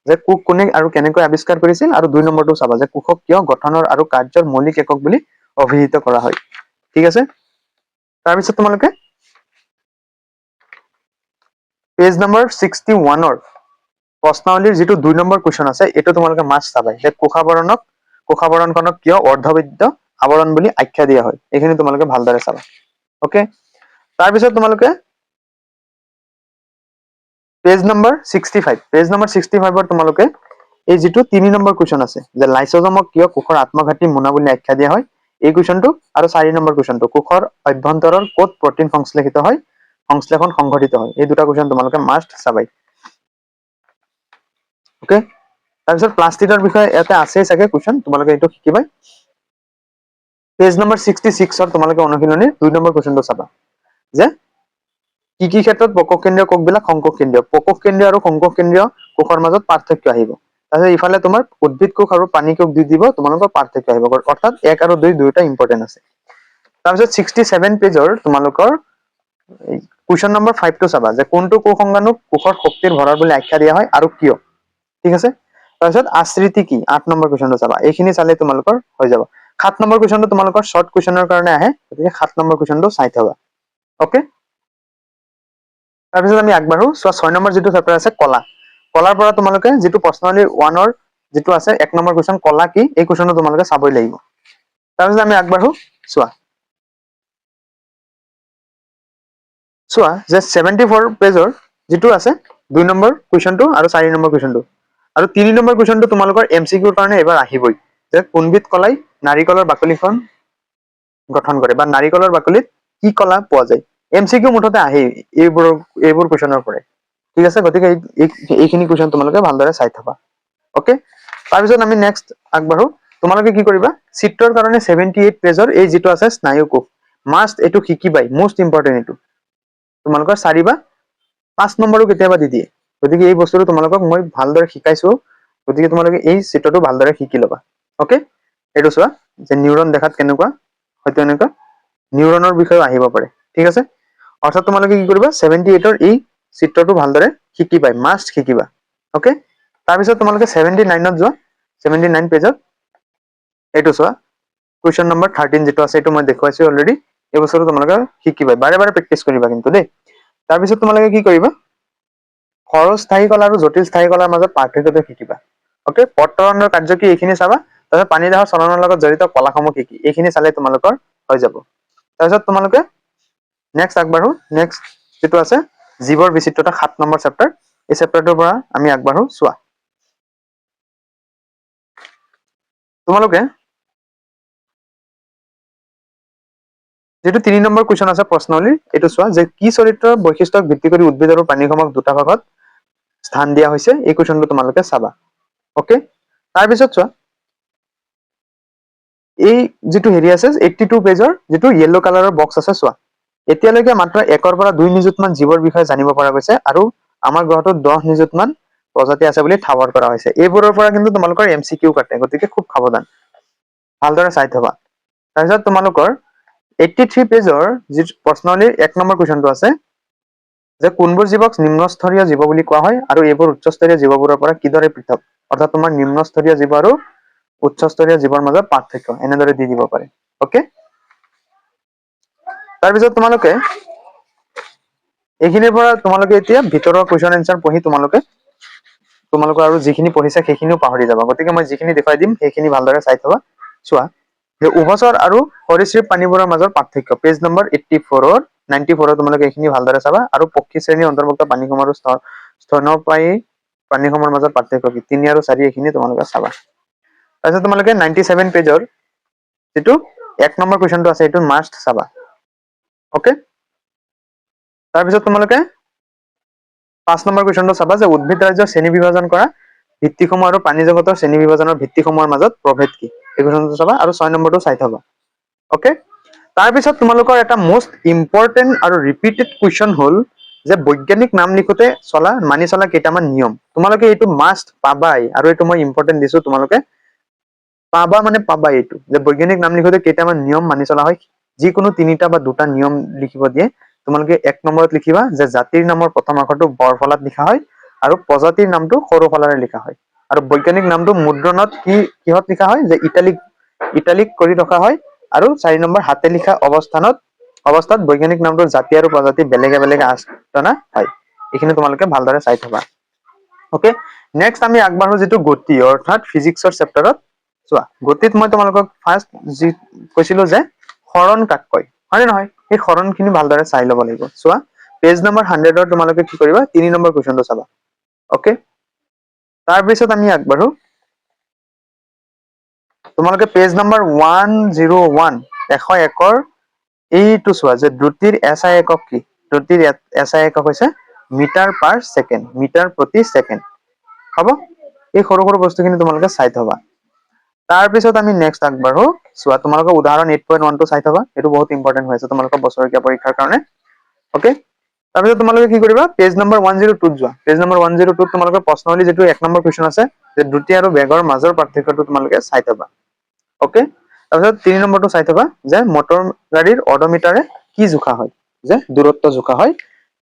যে কোষ কোনে আৰু কেনেকৈ আৱিষ্কাৰ কৰিছিল, আৰু 2 নম্বৰটো চাবা যে কোষক কিয় গঠনৰ আৰু কাৰ্যৰ মৌলিক একক বুলি অভিহিত কৰা হয়। ঠিক আছে, তাৰপিছত তোমালোকে পেজ নম্বৰ 61ৰ প্ৰশ্নাৱলীৰ যিটো 2 নম্বৰ কুৱেশ্যন আছে এইটো তোমালোকে মাষ্ট চাবাই যে কোষাবৰণখনক কিয় অৰ্ধবৃত্ত আৱৰণ বুলি আখ্যা দিয়া হয়। এইখিনি তোমালোকে ভালদৰে চাবা। ওকে, তাৰপিছত তোমালোকে পেজ নম্বৰ 65 তোমালোকে এই যিটো 3 নম্বৰ কুৱেশ্যন আছে যে লাইচোজমক কিয় কোষৰ আত্মঘাতী মোনা বুলি আখ্যা দিয়া হয়, এই কুৱেশ্যনটো আৰু 4 নম্বৰ কুৱেশ্যনটো কোষৰ অভ্যন্তৰৰ ক'ত প্ৰটিন সংশ্লেষিত হয়, সংশ্লেষণ সংঘটিত হয়। এই দুটা কুৱেশ্যন তোমালোকে মাষ্ট চাবাই। ওকে, তাৰপিছত প্লাষ্টিকৰ বিষয়ে ইয়াতে আছেই চাগে কুৱেশ্যন, তোমালোকে এইটো শিকিবাই। পেজ নম্বৰ 66ত তোমালোকে অনুশীলনীৰ 2 নম্বৰ কুৱেশ্যনটো চাবা যে কি কি ক্ষেত্ৰত প্ৰকোষ কেন্দ্ৰীয় কোষবিলাক সংকোষ কেন্দ্ৰীয়, প্ৰকোষ কেন্দ্ৰীয় আৰু সংকোষ কেন্দ্ৰীয় কোষৰ মাজত পাৰ্থক্য আহিব। তাৰপিছত ইফালে তোমাৰ উদ্ভিদ কোষ আৰু পানী কোষ দি দিব, তোমালোকৰ পাৰ্থক্য আহিব, অৰ্থাৎ 1 আৰু 2 দুয়োটা ইম্পৰ্টেণ্ট আছে। তাৰপিছত 67 পেজৰ তোমালোকৰ কুৱেশ্যন নম্বৰ 5টো চাবা যে কোনটো কোষ সংজ্ঞাণুক কোষৰ শক্তিৰ ভঁৰাল বুলি আখ্যা দিয়া হয় আৰু কিয়। ঠিক আছে, তাৰপিছত আশ্ৰিতি কি 8 নম্বৰ কুৱেশ্যনটো চাবা। এইখিনি চালে তোমালোকৰ হৈ যাব। 7 নম্বৰ কুৱেশ্যনটো তোমালোকৰ শৰ্ট কুৱেশ্যনৰ কাৰণে আহে, গতিকে 7 নম্বৰ কুৱেশ্যনটো চাই থবা। ওকে, তাৰপিছত আমি আগবাঢ়ো চোৱা 6 নম্বৰ যিটো চেপ্টাৰ আছে কলা। কলাৰ পৰা তোমালোকে যিটো প্ৰশ্নাৱলী 1ৰ যিটো আছে 1 নম্বৰ কুৱেশ্যন কলা কি, এই কুৱেশ্যনটো তোমালোকে চাবই লাগিব। তাৰপিছত আমি আগবাঢ়ো চোৱা যে 74 পেজৰ যিটো আছে 2 নম্বৰ কুৱেশ্যনটো আৰু 4 নম্বৰ কুৱেশ্যনটো আৰু 3 নম্বৰ কুৱেশ্যনটো তোমালোকৰ MCQৰ কাৰণে এবাৰ আহিবই, যে কোনবিধ কলাই নাৰিকলৰ বাকলিখন গঠন কৰে বা নাৰিকলৰ বাকলিত কি কলা পোৱা যায়। MCQ মুঠতে আহেই এইবোৰ কুৱেশ্যনৰ পৰাই। ঠিক আছে, গতিকে এইখিনি কুৱেশ্যন তোমালোকে ভালদৰে চাই থবা। ওকে, তাৰপিছত আমি নেক্সট আগবাঢ়ো। তোমালোকে কি কৰিবা, চিত্ৰৰ কাৰণে 78 পেজৰ এই যিটো আছে স্নায়ু কোষ মাষ্ট এইটো শিকিবাই, মোষ্ট ইম্পৰ্টেণ্ট। এইটো তোমালোকৰ 4 বা 5 নম্বৰো কেতিয়াবা দি দিয়ে, গতিকে এই বস্তুটো তোমালোকক মই ভালদৰে শিকাইছো, গতিকে তোমালোকে এই চিত্ৰটো ভালদৰে শিকি ল'বা। ওকে, এইটো চোৱা যে নিউৰন দেখাত কেনেকুৱা, হয়তো এনেকুৱা নিউৰনৰ বিষয়ে আহিব পাৰে। ঠিক আছে, অৰ্থাৎ তোমালোকে কি কৰিবা 78ৰ এই চিত্ৰটো ভালদৰে শিকিবাই, মাষ্ট শিকিবা। ওকে, তাৰপিছত তোমালোকে 79ত যোৱা। 79 পেজত এইটো চোৱা কুৱেশ্যন নম্বৰ 13 যিটো আছে এইটো মই দেখুৱাইছো অলৰেডি। এই বস্তুটো তোমালোকে শিকিবা, বাৰে বাৰে প্ৰেক্টিচ কৰিবা কিন্তু দেই। তাৰপিছত তোমালোকে কি কৰিবা, ক্ষৰস্থায়ী কলা আৰু জটিল স্থায়ী কলাৰ মাজত পাৰ্থক্যটো শিকিবা। ওকে, পত্ৰৰন্ধ্ৰৰ কাৰ্য কি এইখিনি চাবা। তাৰপিছত পানীদাহৰ চলনৰ লগত জড়িত কলাসমূহ কি কি, এইখিনি চালে তোমালোকৰ হৈ যাব। তাৰপিছত তোমালোকে নেক্সট আগবাঢ়ো। নেক্সট যিটো আছে জীৱৰ বিচিত্ৰতা 7 নম্বৰ চেপ্টাৰ, এই চেপ্টাৰটোৰ পৰা আমি আগবাঢ়ো চোৱা। তোমালোকে যিটো 3 নম্বৰ কুৱেশ্যন আছে প্ৰশ্নাৱলীৰ, এইটো চোৱা যে কি চৰিত্ৰৰ বৈশিষ্ট্যক ভিত্তি কৰি উদ্ভিদ আৰু প্ৰাণীসমূহক দুটা ভাগত স্থান দিয়া হৈছে, এই কুৱেশ্যনটো তোমালোকে চাবা। ওকে, তাৰপিছত চোৱা এই যিটো হেৰি আছে 82 পেজৰ যিটো য়েল্লো কালাৰৰ বক্স আছে চোৱা। এতিয়ালৈকে মাত্ৰ 1ৰ পৰা 2 নিযুত মান জীৱৰ বিষয়ে জানিব পৰা গৈছে, আৰু আমাৰ গ্ৰহটোত 10 নিযুত মান প্ৰজাতি আছে বুলি ঠাৱৰ কৰা হৈছে। এইবোৰৰ পৰা কিন্তু তোমালোকৰ MCQ কাটে, গতিকে খুব সাৱধান, ভালদৰে চাই থবা। তাৰপিছত তোমালোকৰ 83 পেজৰ যি প্ৰশ্নাৱলীৰ 1 নম্বৰ কুৱেশ্যনটো আছে যে কোনবোৰ জীৱক নিম্নস্তৰীয় জীৱ বুলি কোৱা হয় আৰু এইবোৰ উচ্চস্তৰীয় জীৱবোৰৰ পৰা কিদৰে পৃথক, অৰ্থাৎ তোমাৰ নিম্নস্তৰীয় জীৱ আৰু উচ্চস্তৰীয় জীৱৰ মাজত পাৰ্থক্য এনেদৰে দি দিব পাৰে। ওকে, তাৰপিছত তোমালোকে এইখিনিৰ পৰা তোমালোকে এতিয়া ভিতৰৰ কুৱেশ্যন এনচাৰ পঢ়ি তোমালোকৰ আৰু যিখিনি পঢ়িছা সেইখিনিও পাহৰি যাবা। গতিকে মই যিখিনি দেখুৱাই দিম সেইখিনি ভালদৰে চাই থবা। চোৱা যে উভচৰ আৰু সৰীসৃপ প্ৰাণীবোৰৰ মাজৰ পাৰ্থক্য, পেজ নম্বৰ 94 তোমালোকে এইখিনি ভালদৰে চাবা। আৰু পক্ষী শ্ৰেণীৰ অন্তৰ্ভুক্ত প্ৰাণীসমূহ আৰু স্তন্যপায়ী প্ৰাণীসমূহৰ মাজত পাৰ্থক্য কি, 3 আৰু 4 এইখিনি তোমালোকে চাবা। তাৰপিছত তোমালোকে 97 পেজৰ যিটো 1 নম্বৰ কুৱেশ্যনটো আছে এইটো মাষ্ট চাবা। ওকে, তাৰপিছত তোমালোকে 5 নম্বৰ কুৱেশ্যনটো চাবা যে উদ্ভিদ ৰাজ্যৰ শ্ৰেণী বিভাজন কৰা ভিত্তিসমূহ আৰু প্ৰাণী জগতৰ শ্ৰেণী বিভাজনৰ ভিত্তিসমূহৰ মাজত প্ৰভেদ কি, এই কুৱেশ্যনটো চাবা। আৰু 6 নম্বৰটো চাই থবা। ওকে, তাৰপিছত তোমালোকৰ এটা মোষ্ট ইম্পৰ্টেণ্ট আৰু ৰিপিটেড কুৱেশ্যন হ'ল যে বৈজ্ঞানিক নাম লিখোতে মানি চলা কেইটামান নিয়ম, তোমালোকে এইটো মাষ্ট পাবাই। আৰু এইটো মই ইম্পৰ্টেণ্ট দিছো, তোমালোকে পাবা মানে পাবা এইটো যে বৈজ্ঞানিক নাম লিখোতে কেইটামান নিয়ম মানি চলা হয়। যিকোনো 3টা বা 2টা নিয়ম লিখিব দিয়ে। তোমালোকে 1 নম্বৰত লিখিবা যে জাতিৰ নামৰ প্ৰথম আখৰটো বৰ ফলাত লিখা হয় আৰু প্ৰজাতিৰ নামটো সৰু ফলাৰে লিখা হয়। আৰু বৈজ্ঞানিক নামটো মুদ্ৰণত কিহত লিখা হয় যে ইটালিক কৰি ৰখা হয়। আৰু 4 নম্বৰ হাতে লিখা অৱস্থাত বৈজ্ঞানিক নামটোৰ জাতি আৰু প্ৰজাতি বেলেগে বেলেগে আঁচনা হয়। এইখিনি তোমালোকে ভালদৰে চাই থবা। ওকে, নেক্সট আমি আগবাঢ়ো যিটো গতি অৰ্থাৎ ফিজিক্সৰ চেপ্টাৰত। চোৱা গতিত মই তোমালোকক ফাৰ্ষ্ট যি কৈছিলো যে হৰণ কাক কয়, হয় নে নহয়, সেই হৰণ খিনি ভালদৰে চাই ল'ব লাগিব। চোৱা পেজ নম্বৰ 100 তোমালোকে কি কৰিবা 3 নম্বৰ কুৱেশ্যনটো চাবা। ওকে, তাৰপিছত আমি আগবাঢ়ো তোমালোকে পেজ নম্বৰ 101 101 এইটো চোৱা যে দ্ৰুতিৰ SI একক কি, দ্ৰুতিৰ SI একক হৈছে মিটাৰ পাৰ ছেকেণ্ড, মিটাৰ প্ৰতি ছেকেণ্ড। হ'ব, এই সৰু সৰু বস্তুখিনি তোমালোকে চাই থবা। তাৰপিছত আমি নেক্সট আগবাঢ়ো। চোৱা তোমালোকৰ উদাহৰণ 8.1টো চাই থবা, এইটো বহুত ইম্পৰ্টেণ্ট হৈ আছে তোমালোকৰ বছৰেকীয়া পৰীক্ষাৰ কাৰণে। ওকে, তাৰপিছত তোমালোকে কি কৰিবা পেজ নম্বৰ 102ত যোৱা। পেজ নম্বৰ 102ত তোমালোকৰ প্ৰশ্নাৱলী যিটো 1 নম্বৰ কুৱেশ্যন আছে যে দ্ৰুতি আৰু বেগৰ মাজৰ পাৰ্থক্যটো তোমালোকে চাই থবা। ওকে, তাৰপিছত 3 নম্বৰটো চাই থবা যে মটৰ গাড়ীৰ অডোমিটাৰে কি জোখা হয়, যে দূৰত্ব জোখা হয়,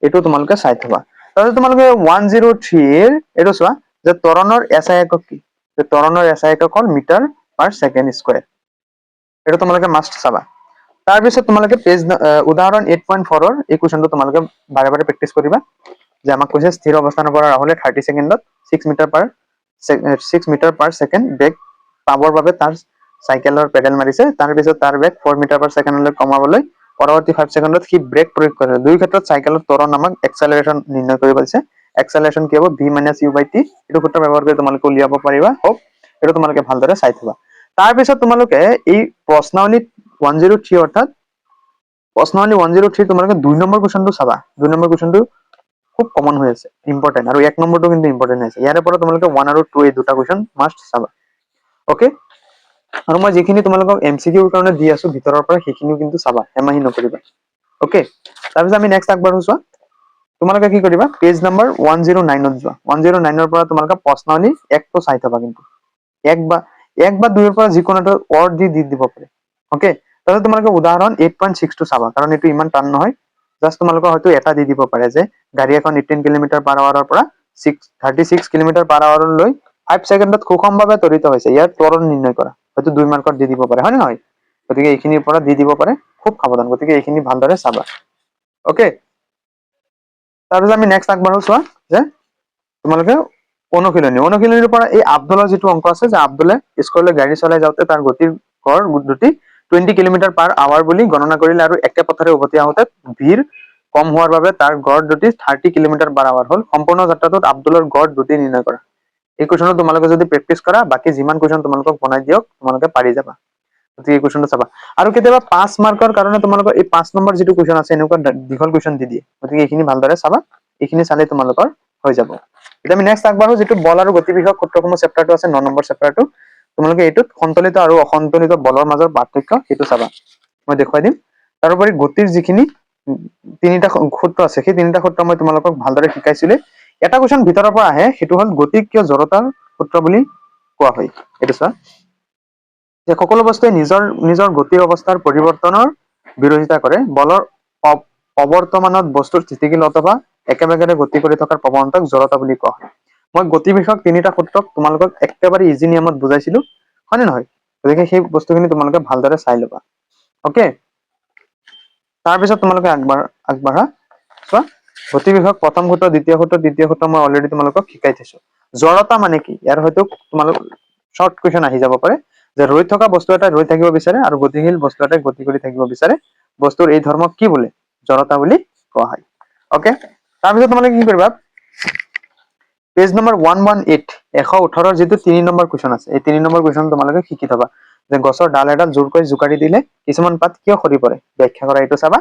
এইটো তোমালোকে চাই থবা। তাৰপিছত তোমালোকে 103 এইটো চোৱা যে ত্বৰণৰ SI একক কি, যে ত্বৰণৰ SI একক হ'ল মিটাৰ পাৰ ছেকেণ্ড স্কয়াৰ, এইটো তোমালোকে মাষ্ট চাবা। তাৰপিছত তোমালোকে উদাহৰণ 8.4 এই কুৱেশ্যনটো তোমালোকে বাৰে বাৰে প্ৰেক্টিচ কৰিবা। যে আমাক কৈছে স্থিৰ অৱস্থানৰ পৰা ৰাহুলে 30 ছেকেণ্ডত 6 মিটাৰ পাৰ ছেকেণ্ড বেগ পাবৰ বাবে তাৰ চাইকেলৰ পেডেল মাৰিছে। তাৰপিছত তাৰ বেগ 4 মিটাৰ পাৰ ছেকেণ্ডলৈ কমাবলৈ পৰৱৰ্তী 5 ছেকেণ্ডত সি ব্ৰেক প্ৰয়োগ কৰে। দুই ক্ষেত্ৰত চাইকেলৰ ত্বৰণ আমাক এক্সেলাৰেশ্যন নিৰ্ণয় কৰিব দিছে। এক্সেলাৰেশ্যন কি হ'ব v - u/t, এইটো সূত্ৰ ব্যৱহাৰ কৰি তোমালোকে উলিয়াব পাৰিবা। এইটো তোমালোকে ভালদৰে চাই থবা। তাৰপিছত তোমালোকে এই প্ৰশ্নাৱলীত 103 অৰ্থাৎ প্ৰশ্নাৱলী 103 তোমালোকে 2 নম্বৰ কুৱেশ্যনটো চাবা। 2 নম্বৰ কুৱেশ্যনটো খুব কমন হৈ আছে, ইম্পৰ্টেণ্ট, আৰু 1 নম্বৰটো কিন্তু ইম্পৰ্টেণ্ট আছে। ইয়াৰে পৰা তোমালোকে 1 আৰু 2 এই দুটা কুৱেশ্যন মাষ্ট চাবা। ওকে, আৰু মই যিখিনি তোমালোকক MCQৰ কাৰণে দি আছো ভিতৰৰ পৰা সেইখিনিও কিন্তু চাবা, হেমাহি নকৰিবা। ওকে, তাৰপিছত আমি নেক্সট আগবাঢ়ো। চোৱা তোমালোকে কি কৰিবা পেজ নম্বৰ 109ত যোৱা। 109ৰ পৰা তোমালোকে প্ৰশ্নাৱলী 1টো চাই থবা। কিন্তু 1 বা 2ৰ পৰা যিকোনো এটা ৱৰ্ড দি দিব পাৰে। ওকে, তাৰপিছত তোমালোকে উদাহৰণ 8.6টো চাবা, কাৰণ এইটো ইমান টান নহয়। জাষ্ট তোমালোকৰ হয়তো এটা দি দিব পাৰে যে গাড়ী এখন 18 কিলোমিটাৰ পাৰ আৱাৰৰ পৰা 36 কিলোমিটাৰ পাৰ আৱাৰলৈ 5 ছেকেণ্ডত সুষমভাৱে ত্বৰিত হৈছে, ইয়াৰ ত্বৰণ নিৰ্ণয় কৰা, হয়তো 2 মাৰ্কত দি দিব পাৰে, হয় নে নহয়। গতিকে এইখিনিৰ পৰা দি দিব পাৰে, খুব সাৱধান। গতিকে এইখিনি ভালদৰে চাবা। ওকে, তাৰপিছত আমি নেক্সট আগবাঢ়ো। চোৱা যে তোমালোকে অনুশীলনীৰ পৰা এই আব্দুলৰ যিটো অংক আছে যে আব্দুলে স্কুললৈ গাড়ী চলাই যাওঁতে তাৰ গতিৰ গড় দ্ৰুতি 20 কিলোমিটাৰ পাৰ আৱাৰ বুলি গণনা কৰিলে আৰু একে পথৰে উভতি আহোঁতে ভিৰ কম হোৱাৰ বাবে তাৰ গড় দ্ৰুতি 30 কিলোমিটাৰ পাৰ আৱাৰ হ'ল। সম্পূৰ্ণ যাত্ৰাটোত আব্দুলৰ গড় দ্ৰুতি নিৰ্ণয় কৰা। এই কুৱেশ্যনটো তোমালোকে যদি প্ৰেক্টিচ কৰা, বাকী যিমান কুৱেশ্যন তোমালোকক বনাই দিয়ক তোমালোকে পাৰি যাবা। গতিকে এই কুৱেশ্যনটো চাবা। আৰু কেতিয়াবা 5 মাৰ্কৰ কাৰণে তোমালোকৰ এই 5 নম্বৰ যিটো কুৱেশ্যন আছে এনেকুৱা দীঘল কুৱেশ্যন দি দিয়ে। গতিকে এইখিনি ভালদৰে চাবা, এইখিনি চালে তোমালোকৰ হৈ যাব। এতিয়া আমি নেক্সট আগবাঢ়ো যিটো বল আৰু গতি বিষয়ক সূত্ৰসমূহ চেপ্টাৰটো আছে 9 নম্বৰ চেপ্টাৰটো। তোমালোকে এইটোত সন্তুলিত আৰু অসন্তুলিত বলৰ মাজৰ পাৰ্থক্য সেইটো চাবা, মই দেখুৱাই দিম। তাৰোপৰি গতিৰ যিখিনি 3টা সূত্ৰ আছে সেই 3টা সূত্ৰ মই তোমালোকক ভালদৰে শিকাইছিলো। এটা কুৱেশ্যন ভিতৰৰ পৰা আহে, সেইটো হ'ল গতি কিয় জড়তাৰ সূত্ৰ বুলি কোৱা হয়। এইটো চোৱা, যে সকলো বস্তুৱে নিজৰ নিজৰ গতিৰ অৱস্থাৰ পৰিৱৰ্তনৰ বিৰোধিতা কৰে। বলৰ অৱৰ্তমানত বস্তুৰ স্থিতিশীল অথবা একেবেগেৰে গতি কৰি থকাৰ প্ৰৱণতাক জড়তা বুলি কোৱা হয়। মই গতি বিষয়ক তিনিটা সূত্ৰক তোমালোকক একেবাৰে ইজি নিয়মত বুজাইছিলো, হয়নে নহয়? গতিকে সেই বস্তুখিনি তোমালোকে ভালদৰে চাই ল'বা। অ'কে, তাৰপিছত তোমালোকে আগবাঢ়া। চোৱা, গতি বিষয়ক প্ৰথম সূত্ৰ, দ্বিতীয় সূত্ৰ, তৃতীয় সূত্ৰ মই অলৰেডি তোমালোকক শিকাই থৈছো। জড়তা মানে কি? ইয়াৰ হয়তো তোমালোক শৰ্ট কুৱেশ্যন আহি যাব পাৰে, যে ৰৈ থকা বস্তু এটা ৰৈ থাকিব বিচাৰে আৰু গতিশীল বস্তু এটাই গতি কৰি থাকিব বিচাৰে। বস্তুৰ এই ধৰ্মক কি বোলে? জড়তা বুলি কোৱা হয়। অ'কে, তাৰপিছত তোমালোকে কি কৰিবা? পেজ নম্বৰ 118, 118 যিটো 3 নম্বৰ কুৱেশ্যন আছে, এই 3 নম্বৰ কুৱেশ্যন তোমালোকে শিকি থবা। যে গছৰ ডাল এডাল জোৰকৈ জোকাৰি দিলে কিছুমান পাত কিয় সৰি পৰে? ব্যাখ্যা কৰা, এইটো চাবা।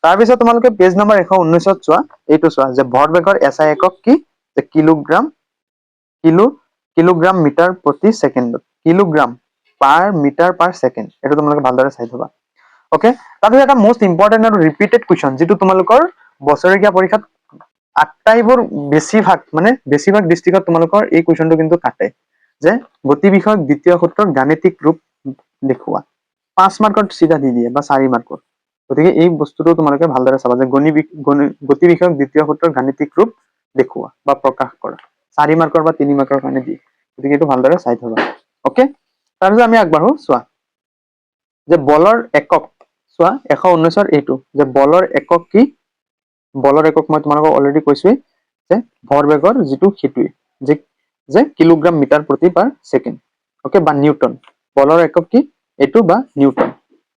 তাৰপিছত তোমালোকে পেজ নম্বৰ 119ত চোৱা, এইটো চোৱা, যে ভৰবেগৰ এছআই একক কি? যে কিলোগ্ৰাম মিটাৰ প্ৰতি ছেকেণ্ডত, কিলোগ্ৰাম পাৰ মিটাৰ পাৰ ছেকেণ্ড। এইটো তোমালোকে ভালদৰে চাই থবা। অ'কে, তাৰপিছত এটা মোষ্ট ইম্পৰ্টেণ্ট আৰু ৰিপিটেড কুৱেশ্যন, যিটো তোমালোকৰ বছৰেকীয়া পৰীক্ষাত আটাইবোৰ বেছিভাগ ডিষ্ট্ৰিক্টত তোমালোকৰ এই কুৱেশ্যনটো কিন্তু কাটে, যে গতি বিষয়ক দ্বিতীয় সূত্ৰৰ গাণিতিক ৰূপ দেখুওৱা। 5 মাৰ্কত চিধা দি দিয়ে বা 4 মাৰ্কত। গতিকে এই বস্তুটো তোমালোকে ভালদৰে চাবা, যে গতি বিষয়ক দ্বিতীয় সূত্ৰৰ গাণিতিক ৰূপ দেখুওৱা বা প্ৰকাশ কৰা। 4 মাৰ্কৰ বা 3 মাৰ্কৰ কাৰণে দিয়ে। গতিকে এইটো ভালদৰে চাই থবা। অ'কে, তাৰপিছত আমি আগবাঢ়ো। চোৱা, যে বলৰ একক, চোৱা 119ৰ এইটো, যে বলৰ একক কি? বলৰ একক মই তোমালোকক অলৰেডি কৈছোৱেই, যে ভৰবেগৰ যিটো সেইটোৱে, যে কিলোগ্ৰাম মিটাৰ প্ৰতি পাৰ ছেকেণ্ড। অ'কে, বা নিউটন। বলৰ একক কি? এইটো বা নিউটন,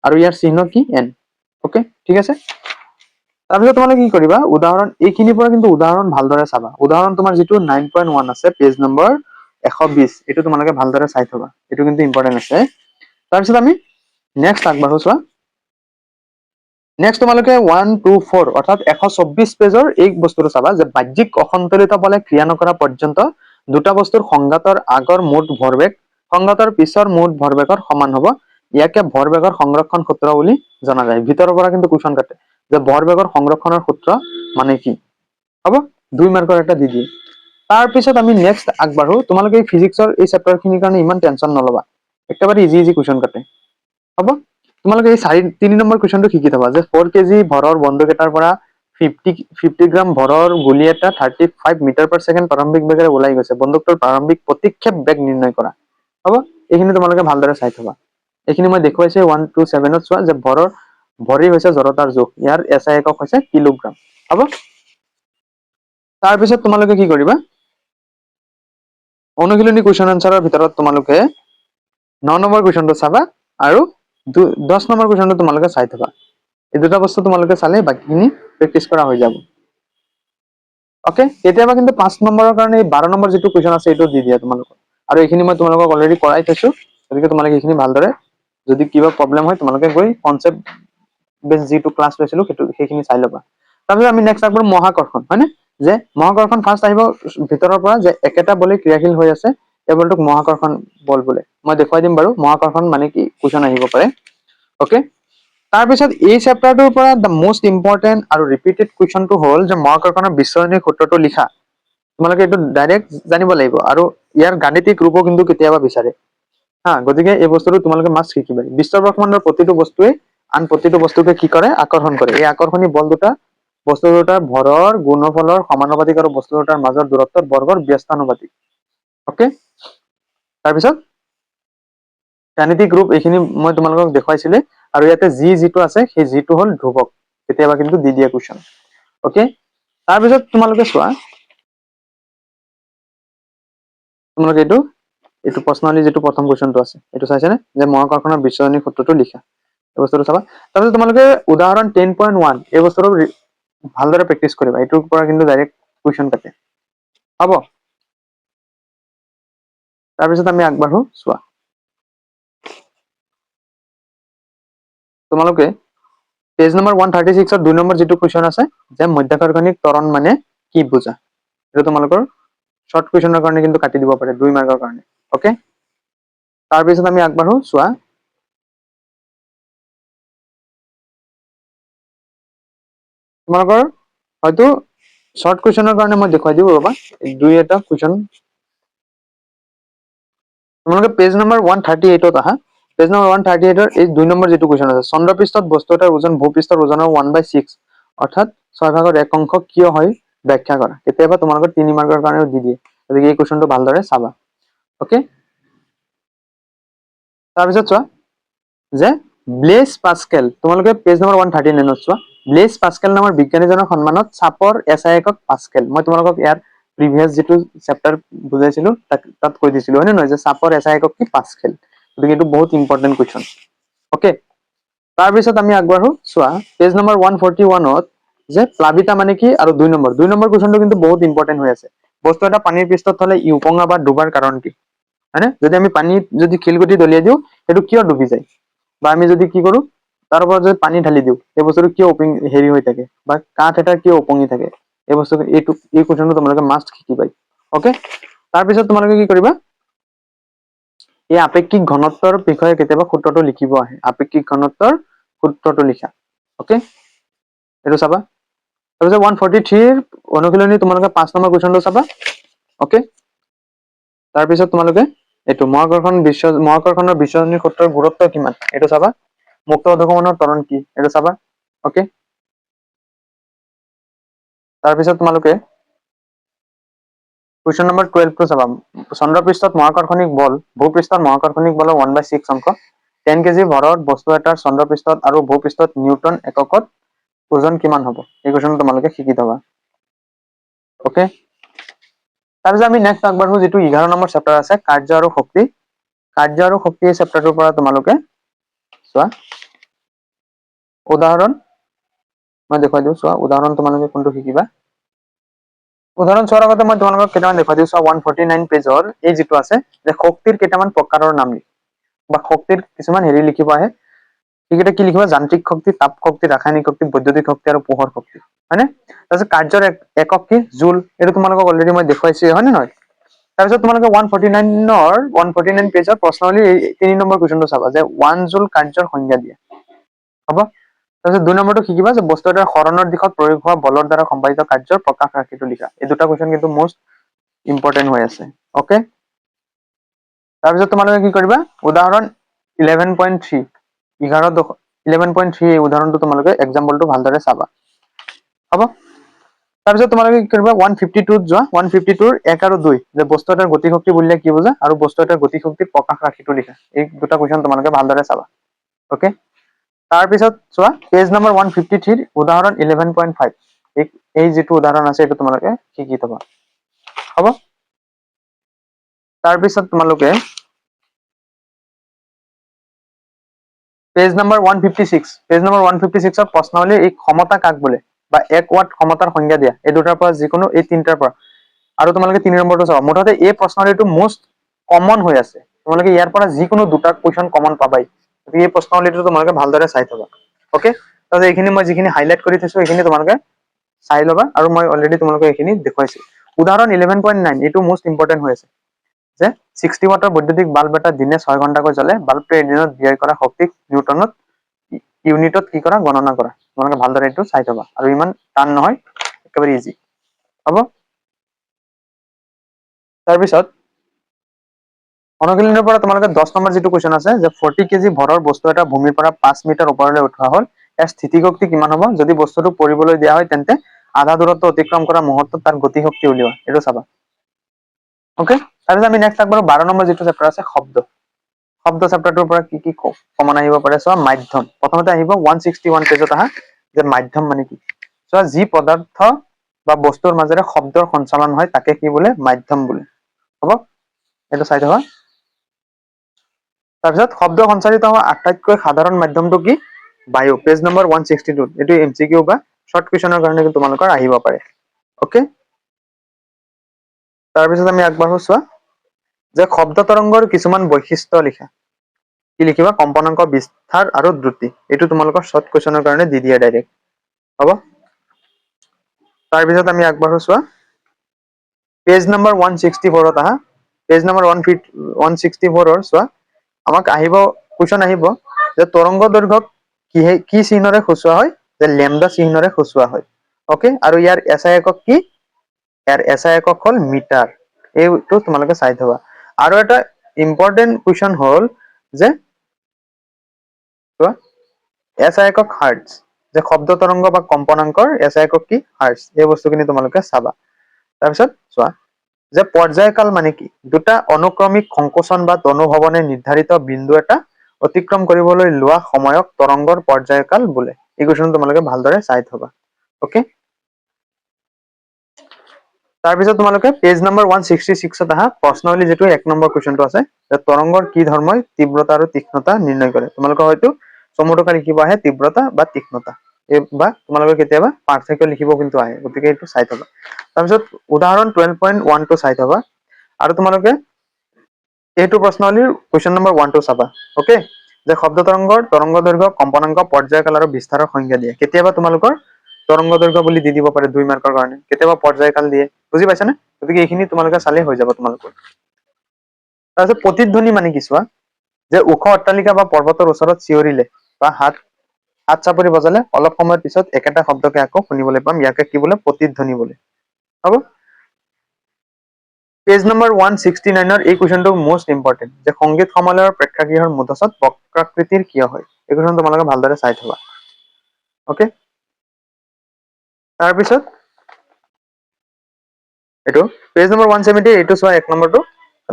আৰু ইয়াৰ চিহ্ন কি? এন। অ'কে, ঠিক আছে। তাৰপিছত তোমালোকে কি কৰিবা? উদাহৰণ, এইখিনিৰ পৰা কিন্তু উদাহৰণ ভালদৰে চাবা। উদাহৰণ তোমাৰ যিটো 9.1 আছে, পেজ নম্বৰ 120, এইটো তোমালোকে ভালদৰে চাই থবা। এইটো কিন্তু ইম্পৰ্টেণ্ট আছে। তাৰপিছত আমি নেক্সট আগবাঢ়ো। চোৱা, নেক্সট তোমালোকে 1 2 4 অৰ্থাৎ 124 পেজৰ এই বস্তুটো চাবা, যে বাহ্যিক অসন্তুলিত বলে ক্ৰিয়া নকৰা পৰ্যন্ত দুটা বস্তুৰ সংঘাতৰ আগৰ মুঠ ভৰবেগ সংঘাতৰ পিছৰ মুঠ ভৰবেগৰ সমান হ'ব। ইয়াকে ভৰবেগৰ সংৰক্ষণ সূত্ৰ বুলি জনা যায়। ভিতৰৰ পৰা কিন্তু কুৱেশ্যন কাটে, যে ভৰবেগৰ সংৰক্ষণৰ সূত্ৰ মানে কি? হ'ব, 2 মাৰ্কৰ এটা দি দিয়ে। তাৰপিছত আমি নেক্সট আগবাঢ়ো। তোমালোকে এই ফিজিক্সৰ এই চেপ্টাৰখিনিৰ কাৰণে ইমান টেনচন নল'বা, একেবাৰে ইজি কুৱেশ্যন কাটে। হ'ব, তোমালোকে এই 3 নম্বৰ কুৱেশ্যনটো শিকি থবা, যে 4 কেজি ভৰৰ বন্দুক এটাৰ পৰা 50 গ্ৰাম ভৰৰ গুলি এটা 35 মিটাৰ পাৰ ছেকেণ্ড প্ৰাৰম্ভিক বেগেৰে ওলাই গৈছে। বন্দুকটোৰ প্ৰাৰম্ভিক প্ৰতিক্ষেপ বেগ নিৰ্ণয় কৰা। হ'ব, এইখিনি তোমালোকে ভালদৰে চাই থবা। এইখিনি মই দেখুৱাইছো 127ত। চোৱা, যে ভৰি হৈছে জড়তাৰ জোখ, ইয়াৰ এছআই একক হৈছে কিলোগ্ৰাম। হ'ব, তাৰপিছত তোমালোকে কি কৰিবা? অনুশীলনী কুৱেশ্যন এনচাৰৰ ভিতৰত তোমালোকে 9 নম্বৰ কুৱেশ্যনটো চাবা, আৰু 10 নম্বৰ কুৱেশ্যনটো তোমালোকে চাই থবা। এই দুটা বস্তু তোমালোকে চালে বাকীখিনি প্ৰেক্টিচ কৰা হৈ যাব। অ'কে, কেতিয়াবা কিন্তু 5 নম্বৰৰ কাৰণে 12 নম্বৰ যিটো কুৱেশ্যন আছে, এইটো দি দিয়ে তোমালোকক। আৰু এইখিনি মই তোমালোকক অলৰেডি কৰাই থৈছো। গতিকে তোমালোকে এইখিনি ভালদৰে, যদি কিবা প্ৰব্লেম হয় তোমালোকে গৈ কনচেপ্ট বেছ যিটো ক্লাছ লৈছিলো সেইখিনি চাই ল'বা। তাৰপিছত আমি নেক্সট আগবাঢ়ো মহাকৰ্ষণ, হয়নে? যে মহাকৰ্ষণ ফাৰ্ষ্ট আহিব ভিতৰৰ পৰা, যে একেটা বলেই ক্ৰিয়াশীল হৈ আছে, এই বলটোক মহাকৰ্ষণ বল বোলে। মই দেখুৱাই দিম বাৰু মহাকৰ্ষণ মানে কি কুৱেশ্যন আহিব পাৰে। অ'কে, তাৰপিছত এই চেপ্টাৰটোৰ পৰা দ্য মোষ্ট ইম্পৰ্টেণ্ট আৰু ৰিপিটেড কুৱেশ্যনটো হ'ল, যে মহাকৰ্ষণৰ বিশ্বজনীন সূত্ৰটো লিখা। তোমালোকে এইটো ডাইৰেক্ট জানিব লাগিব, আৰু ইয়াৰ গাণিতিক ৰূপো কিন্তু কেতিয়াবা বিচাৰে। হা, গতিকে এই বস্তুটো তোমালোকে মাষ্ট শিকিবা। বিশ্ব ব্ৰহ্মাণ্ডৰ প্ৰতিটো বস্তুৱে আন প্ৰতিটো বস্তুকে কি কৰে? আকৰ্ষণ কৰে। এই আকৰ্ষণী বল দুটা বস্তু দুটাৰ ভৰৰ গুণফলৰ সমানুপাতিক আৰু বস্তু দুটাৰ মাজৰ দূৰত্বৰ বৰ্গৰ ব্যস্তানুপাতিক। অ'কে, তাৰপিছত গাণিতিক ৰূপ এইখিনি মই তোমালোকক দেখুৱাইছিলে, আৰু ইয়াতে যিটো আছে সেই যিটো হ'ল ধ্ৰুৱক। কেতিয়াবা কিন্তু দি দিয়ে কুৱেশ্যন। অ'কে, তাৰপিছত তোমালোকে চোৱা, তোমালোকে এইটো প্ৰশ্নাৱলী যিটো প্ৰথম কুৱেশ্যনটো আছে, এইটো চাইছানে? যে মহাকৰ্ষণৰ বিশ্বজনীন সূত্ৰটো লিখা। এই বস্তুটো চাবা। তাৰপিছত তোমালোকে উদাহৰণ 10.1 এই বস্তুটো ভালদৰে প্ৰেক্টিচ কৰিবা। এইটোৰ পৰা কিন্তু ডাইৰেক্ট কুৱেশ্যন কাটে। হ'ব, তাৰপিছত আমি আগবাঢ়ো। চোৱা, তোমালোকে পেজ নম্বৰ 136ৰ 2 নম্বৰ যিটো কুৱেশ্যন আছে, যে মধ্যাকৰ্ষণিক ত্বৰণ মানে কি বুজা? এইটো তোমালোকৰ শৰ্ট কুৱেশ্যনৰ কাৰণে কিন্তু কাটি দিব পাৰে, 2 মাৰ্কৰ কাৰণে। অ'কে, তাৰপিছত আমি আগবাঢ়ো। চোৱা, তোমালোকৰ হয়তো শৰ্ট কুৱেশ্যনৰ কাৰণে মই দেখুৱাই দিওঁ ৰবা দুই এটা কুৱেশ্যন তোমালোকে পেজ নম্বৰ 138 আহা পেজ নম্বৰ 138 এই 2 নম্বৰ যেটো কুৱেশ্যন আছে চন্দ্ৰপৃষ্ঠত বস্তু এটাৰ ওজন ভূপৃষ্ঠৰ ওজনৰ 1/6 অৰ্থাৎ 6 ভাগৰ 1 অংশ কিয় হয় ব্যাখ্যা কৰা কেতিয়াবা তোমালোকৰ 3 মাৰ্কৰ কাৰণেও দি দিয়ে গতিকে এই কুৱেশ্যনটো ভালদৰে চাবা ওকে তাৰ পিছত চোৱা যে ব্লেজ পাস্কেল তোমালোকে পেজ নম্বৰ 139 চোৱা ব্লেজ পাস্কেল নামৰ বিজ্ঞানীজনৰ সন্মানত চাপৰ এছআই একক পাস্কেল মই তোমালোকক ইয়াৰ প্ৰিভিয়াস যেটো চেপ্টাৰ বুজাইছিলো তাত কৈ দিছিলো হয় নহয় যে চাপৰ এছআই একক কি পাস্কেল গতিকে এটো বহুত ইম্পৰ্টেন্ট কুৱেশ্যন ওকে তাৰ পিছত আমি আগবাঢ়ো চোৱা পেজ নম্বৰ 141ত যে প্লাবিতা মানে কি আৰু 2 নম্বৰ কুৱেশ্যনটো কিন্তু বহুত ইম্পৰ্টেন্ট হৈ আছে বস্তু এটা পানীৰ পৃষ্ঠত হলে ই উপঙা বা ডুবাৰ কাৰণ কি হয়নে যদি আমি পানীত যদি শিলগুটি দলিয়াই দিওঁ এটো কিয় ডুবি যায় বা আমি যদি কি কৰো তাৰ ওপৰত যদি পানী ঢালি দিওঁ এই বস্তুটো কিয় হেৰি হৈ থাকে বা কাঠ এটা কিয় উপঙি থাকে এই বস্তু এই কুৱেশ্যনটো তোমালোকে মাষ্ট শিকিবা ওকে তাৰ পিছত তোমালোকে কি কৰিবা এই আপেক্ষিক ঘনত্বৰ বিষয়ে কেতিয়াবা সূত্ৰটো লিখিব আহে আপেক্ষিক ঘনত্বৰ সূত্ৰটো লিখা ওকে এটো চাবা তাৰপিছত 143 অনুশীলনী তোমালোকে 5 নম্বৰ কুৱেশ্যনটো চাবা ওকে তাৰ পিছত তোমালোকে এটো মহাকৰ্ষণৰ বিশ্বজনীন সূত্ৰৰ গুৰুত্ব কিমান এটো চাবা মুক্ত অধোগমনৰ ত্বৰণ কি এটো চাবা ওকে তাৰ পিছত তোমালোকে কুৱেশ্যন নম্বৰ 12 টো চাবা চন্দ্ৰপৃষ্ঠত মহাকৰ্ষণিক বল ভূপৃষ্ঠত মহাকৰ্ষণিক বলৰ 1/6 অংশ 10 কেজি ভৰৰ বস্তু এটাৰ চন্দ্ৰপৃষ্ঠত আৰু ভূপৃষ্ঠত নিউটন এককত ওজন কিমান হ'ব এই কুৱেশ্যনটো তোমালোকে শিকি থবা ওকে তাৰপিছত আমি নেক্সট আগবাঢ়ো যেটো 11 নম্বৰ চেপ্টাৰ আছে কাৰ্য আৰু শক্তি এই চেপ্টাৰটোৰ পৰা তোমালোকে চোৱা উদাহৰণ মই দেখুৱাই দিওঁ চোৱা উদাহৰণ তোমালোকে কোনটো শিকিবা উদাহৰণ চোৱাৰ আগতে মই তোমালোকক কেইটামান দেখুৱাই দিওঁ চোৱা 149 পেজৰ এই যেটো আছে যে শক্তিৰ কেইটামান প্ৰকাৰৰ নাম লিখ বা শক্তিৰ কিছুমান হেৰি লিখিব আহে এইকেইটা কি লিখিবা যান্ত্ৰিক শক্তি তাপ শক্তি ৰাসায়নিক শক্তি বৈদ্যুতিক শক্তি আৰু পোহৰ শক্তি হয়নে তাৰপিছত কাৰ্যৰ একক কি জুল এটো তোমালোকক অলৰেডি মই দেখুৱাইছো হয় নে নহয় তাৰপিছত তোমালোকে 149 পেজৰ প্ৰশ্নাৱলী 3 নম্বৰ কুৱেশ্যনটো চাবা যে 1 জুল কাৰ্যৰ সংজ্ঞা দিয়া হ'ব তাৰপিছত 2 নম্বৰটো শিকিবা যে বস্তু এটাৰ হৰণৰ দিশত প্ৰয়োগ হোৱা বলৰ দ্বাৰা সম্পাদিত কাৰ্যৰ প্ৰকাশ ৰাশিটো লিখা এই দুটা কুৱেশ্যন কিন্তু মোষ্ট ইম্পৰ্টেন্ট হৈ আছে ওকে তাৰপিছত তোমালোকে কি কৰিবা উদাহৰণ 11.3 11.3 এই উদাহৰণটো তোমালোকে এক্সাম্পলটো ভালদৰে চাবা হ'ব তাৰপিছত তোমালোকে কি কৰিবা 152 ত যোৱা 152 ৰ 1 আৰু 2 যে বস্তু এটাৰ গতি শক্তি বুলিলে কি বুজা আৰু বস্তু এটাৰ গতি শক্তিৰ প্ৰকাশ ৰাশিটো লিখা এই দুটা কুৱেশ্যন তোমালোকে ভালদৰে চাবা ওকে তাৰ পিছত চোৱা পেজ নম্বৰ 153 উদাহৰণ 11.5 এই যেটো উদাহৰণ আছে এটো তোমালোকে শিকি থবা হ'ব তাৰ পিছত তোমালোকে পেজ নম্বৰ 156 ৰ প্ৰশ্নাৱলী এই ক্ষমতা কাক বোলে বা 1 ওয়াট ক্ষমতাৰ সংজ্ঞা দিয়া এই দুটাৰ পৰা যিকোনো এই তিনটাৰ পৰা আৰু তোমালোকে 3 নম্বৰটো চাবা মুঠতে এই প্ৰশ্নাৱলীটো মোষ্ট কমন হৈ আছে তোমালোকে ইয়াৰ পৰা যিকোনো দুটা কুৱেশ্যন কমন পাবাই এই প্ৰশ্নাৱলীটো তোমালোকে ভালদৰে চাই থবা ওকে তাৰপিছত এইখিনি মই যিখিনি হাইলাইট কৰি থৈছো এইখিনি তোমালোকে চাই লবা আৰু মই অলৰেডি তোমালোকক এইখিনি দেখুৱাইছো উদাহৰণ 11.9 এটো মোষ্ট ইম্পৰ্টেন্ট হৈ আছে যে 60 ওয়াটৰ বৈদ্যুতিক বাল্ব এটা দিনে 6 ঘণ্টাকৈ জ্বলে বাল্বটোৱে এদিনত ব্যয় কৰা শক্তিক নিউটনত ইউনিটত কি কৰা গণনা কৰা তোমালোকে ভালদৰে এটো চাই থবা আৰু ইমান টান নহয় একেবাৰে ইজি হ'ব তাৰ পিছত অনুশীলনৰ পৰা তোমালোকে 10 নম্বৰ যেটো কুৱেশ্যন আছে যে 40 কেজি ভৰৰ বস্তু এটা ভূমিৰ পৰা 5 মিটাৰ ওপৰলৈ উঠোৱা হ'ল ইয়াৰ স্থিতি শক্তি কিমান হ'ব যদি বস্তুটো পৰিবলৈ দিয়া হয় তেন্তে আধা দূৰত্ব অতিক্ৰম কৰা মুহূৰ্তত তাৰ গতি শক্তি উলিওৱা এটো চাবা ওকে তাৰপিছত আমি নেক্সট আগবাঢ়ো 12 নম্বৰ যেটো চেপ্টাৰ আছে শব্দ চেপ্টাৰটোৰ পৰা কি কমন আহিব পাৰে চোৱা মাধ্যম প্ৰথমতে আহিব 161 পেজত আহা যে মাধ্যম মানে কি চোৱা যি পদাৰ্থ বা বস্তুৰ মাজেৰে শব্দৰ সঞ্চালন হয় তাকে কি বোলে মাধ্যম বোলে হ'ব এটো চাই থবা তাৰপিছত শব্দ সঞ্চাৰিত হোৱা আটাইতকৈ সাধাৰণ মাধ্যমটো কি বায়ু পেজ নম্বৰ 162 এটো এমসিকিউ বা শৰ্ট কুৱেশ্যনৰ কাৰণে তোমালোকৰ আহিব পাৰে ওকে তাৰপিছত আমি আগবাঢ়ো চোৱা যে শব্দ তৰংগৰ কিছুমান বৈশিষ্ট্য লিখা কি লিখিবা কম্পনাংক বিস্তাৰ আৰু দ্ৰুতি এটো তোমালোকৰ শৰ্ট কুৱেশ্যনৰ কাৰণে দি দিয়া ডাইৰেক্ট হ'ব তাৰপিছত আমি আগবাঢ়ো চোৱা পেজ নম্বৰ 164 ত আহা পেজ নম্বৰ 164 ৰ চোৱা আমাক আহিব কুৱেশ্যন আহিব যে তৰংগ দৈৰ্ঘ্যক কি চিহ্নৰে সূচোৱা হয় যে লেমডা চিহ্নৰে সূচোৱা হয় ওকে, আৰু ইয়াৰ এছআই একক কি? ইয়াৰ এছআই একক হ'ল মিটাৰ। এইটো তোমালোকে চাই থবা। আৰু এটা ইম্পৰ্টেণ্ট কুৱেশ্যন হ'ল যে এছআই একক হাৰ্টজ, যে শব্দ তৰংগ বা কম্পনাংকৰ এছআই একক কি? হাৰ্টজ। এই বস্তুখিনি তোমালোকে চাবা। তাৰপিছত চোৱা যে পৰ্যায়কাল মানে কি? দুটা অনুক্ৰমিক সংকোচন বা তনুভৱনে নিৰ্ধাৰিত বিন্দু এটা অতিক্ৰম কৰিবলৈ লোৱা সময়ক তৰংগৰ পৰ্যায়কাল বোলে। এই কুৱেশ্যনটো তোমালোকে ভালদৰে চাই থবা। ওকে, তাৰপিছত তোমালোকে পেজ নম্বৰ 166ত আহা। প্ৰশ্নাৱলী যিটো 1 নম্বৰ কুৱেশ্যনটো আছে, যে তৰংগৰ কি ধৰ্মই তীব্ৰতা আৰু তীক্ষ্ণতা নিৰ্ণয় কৰে। তোমালোকে হয়তো চমুটোকা লিখিব আহে তীব্ৰতা বা তীক্ষ্ণতা, বা তোমালোকে কেতিয়াবা পাৰ্থক্য লিখিব কিন্তু আহে, গতিকে এইটো চাই থবা। তাৰপিছত উদাহৰণ 12.1টো চাই থবা। আৰু তোমালোকে এইটো প্ৰশ্নাৱলীৰ কুৱেশ্যন নম্বৰ 1টো চাবা। ওকে, যে শব্দ তৰংগৰ তৰংগ দৈৰ্ঘ্য, কম্পনাংক, পৰ্যায়কাল আৰু বিস্তাৰৰ সংজ্ঞা দিয়ে। কেতিয়াবা তোমালোকৰ তৰংগ দৈৰ্ঘ্য বুলি দি দিব পাৰে 2 মাৰ্কৰ কাৰণে, কেতিয়াবা পৰ্যায়কাল দিয়ে। বুজি পাইছানে? গতিকে এইখিনি তোমালোকে চালেই হৈ যাব তোমালোকৰ। তাৰপিছত প্ৰতিধ্বনি মানে কি চোৱা, যে ওখ অট্টালিকা বা পৰ্বতৰ ওচৰত চিঞৰিলে বা হাত চাপৰি বজালে অলপ সময়ৰ পিছত একেটা শব্দকে আকৌ শুনিবলৈ পাম, ইয়াকে কি বোলে? প্ৰতিধ্বনি বোলে। হ'ব, পেজ নম্বৰ 169ৰ এই কুৱেশ্যনটো মোষ্ট ইম্পৰ্টেণ্ট, যে সংগীত সমালয়ৰ প্ৰেক্ষাগৃহৰ মূধচত বক্ৰাকৃতিৰ কিয় হয়? এই কুৱেশ্যন তোমালোকে ভালদৰে চাই থবা। ওকে, তাৰপিছত এইটো পেজ নম্বৰ 170, এইটো চোৱা 1 নম্বৰটো,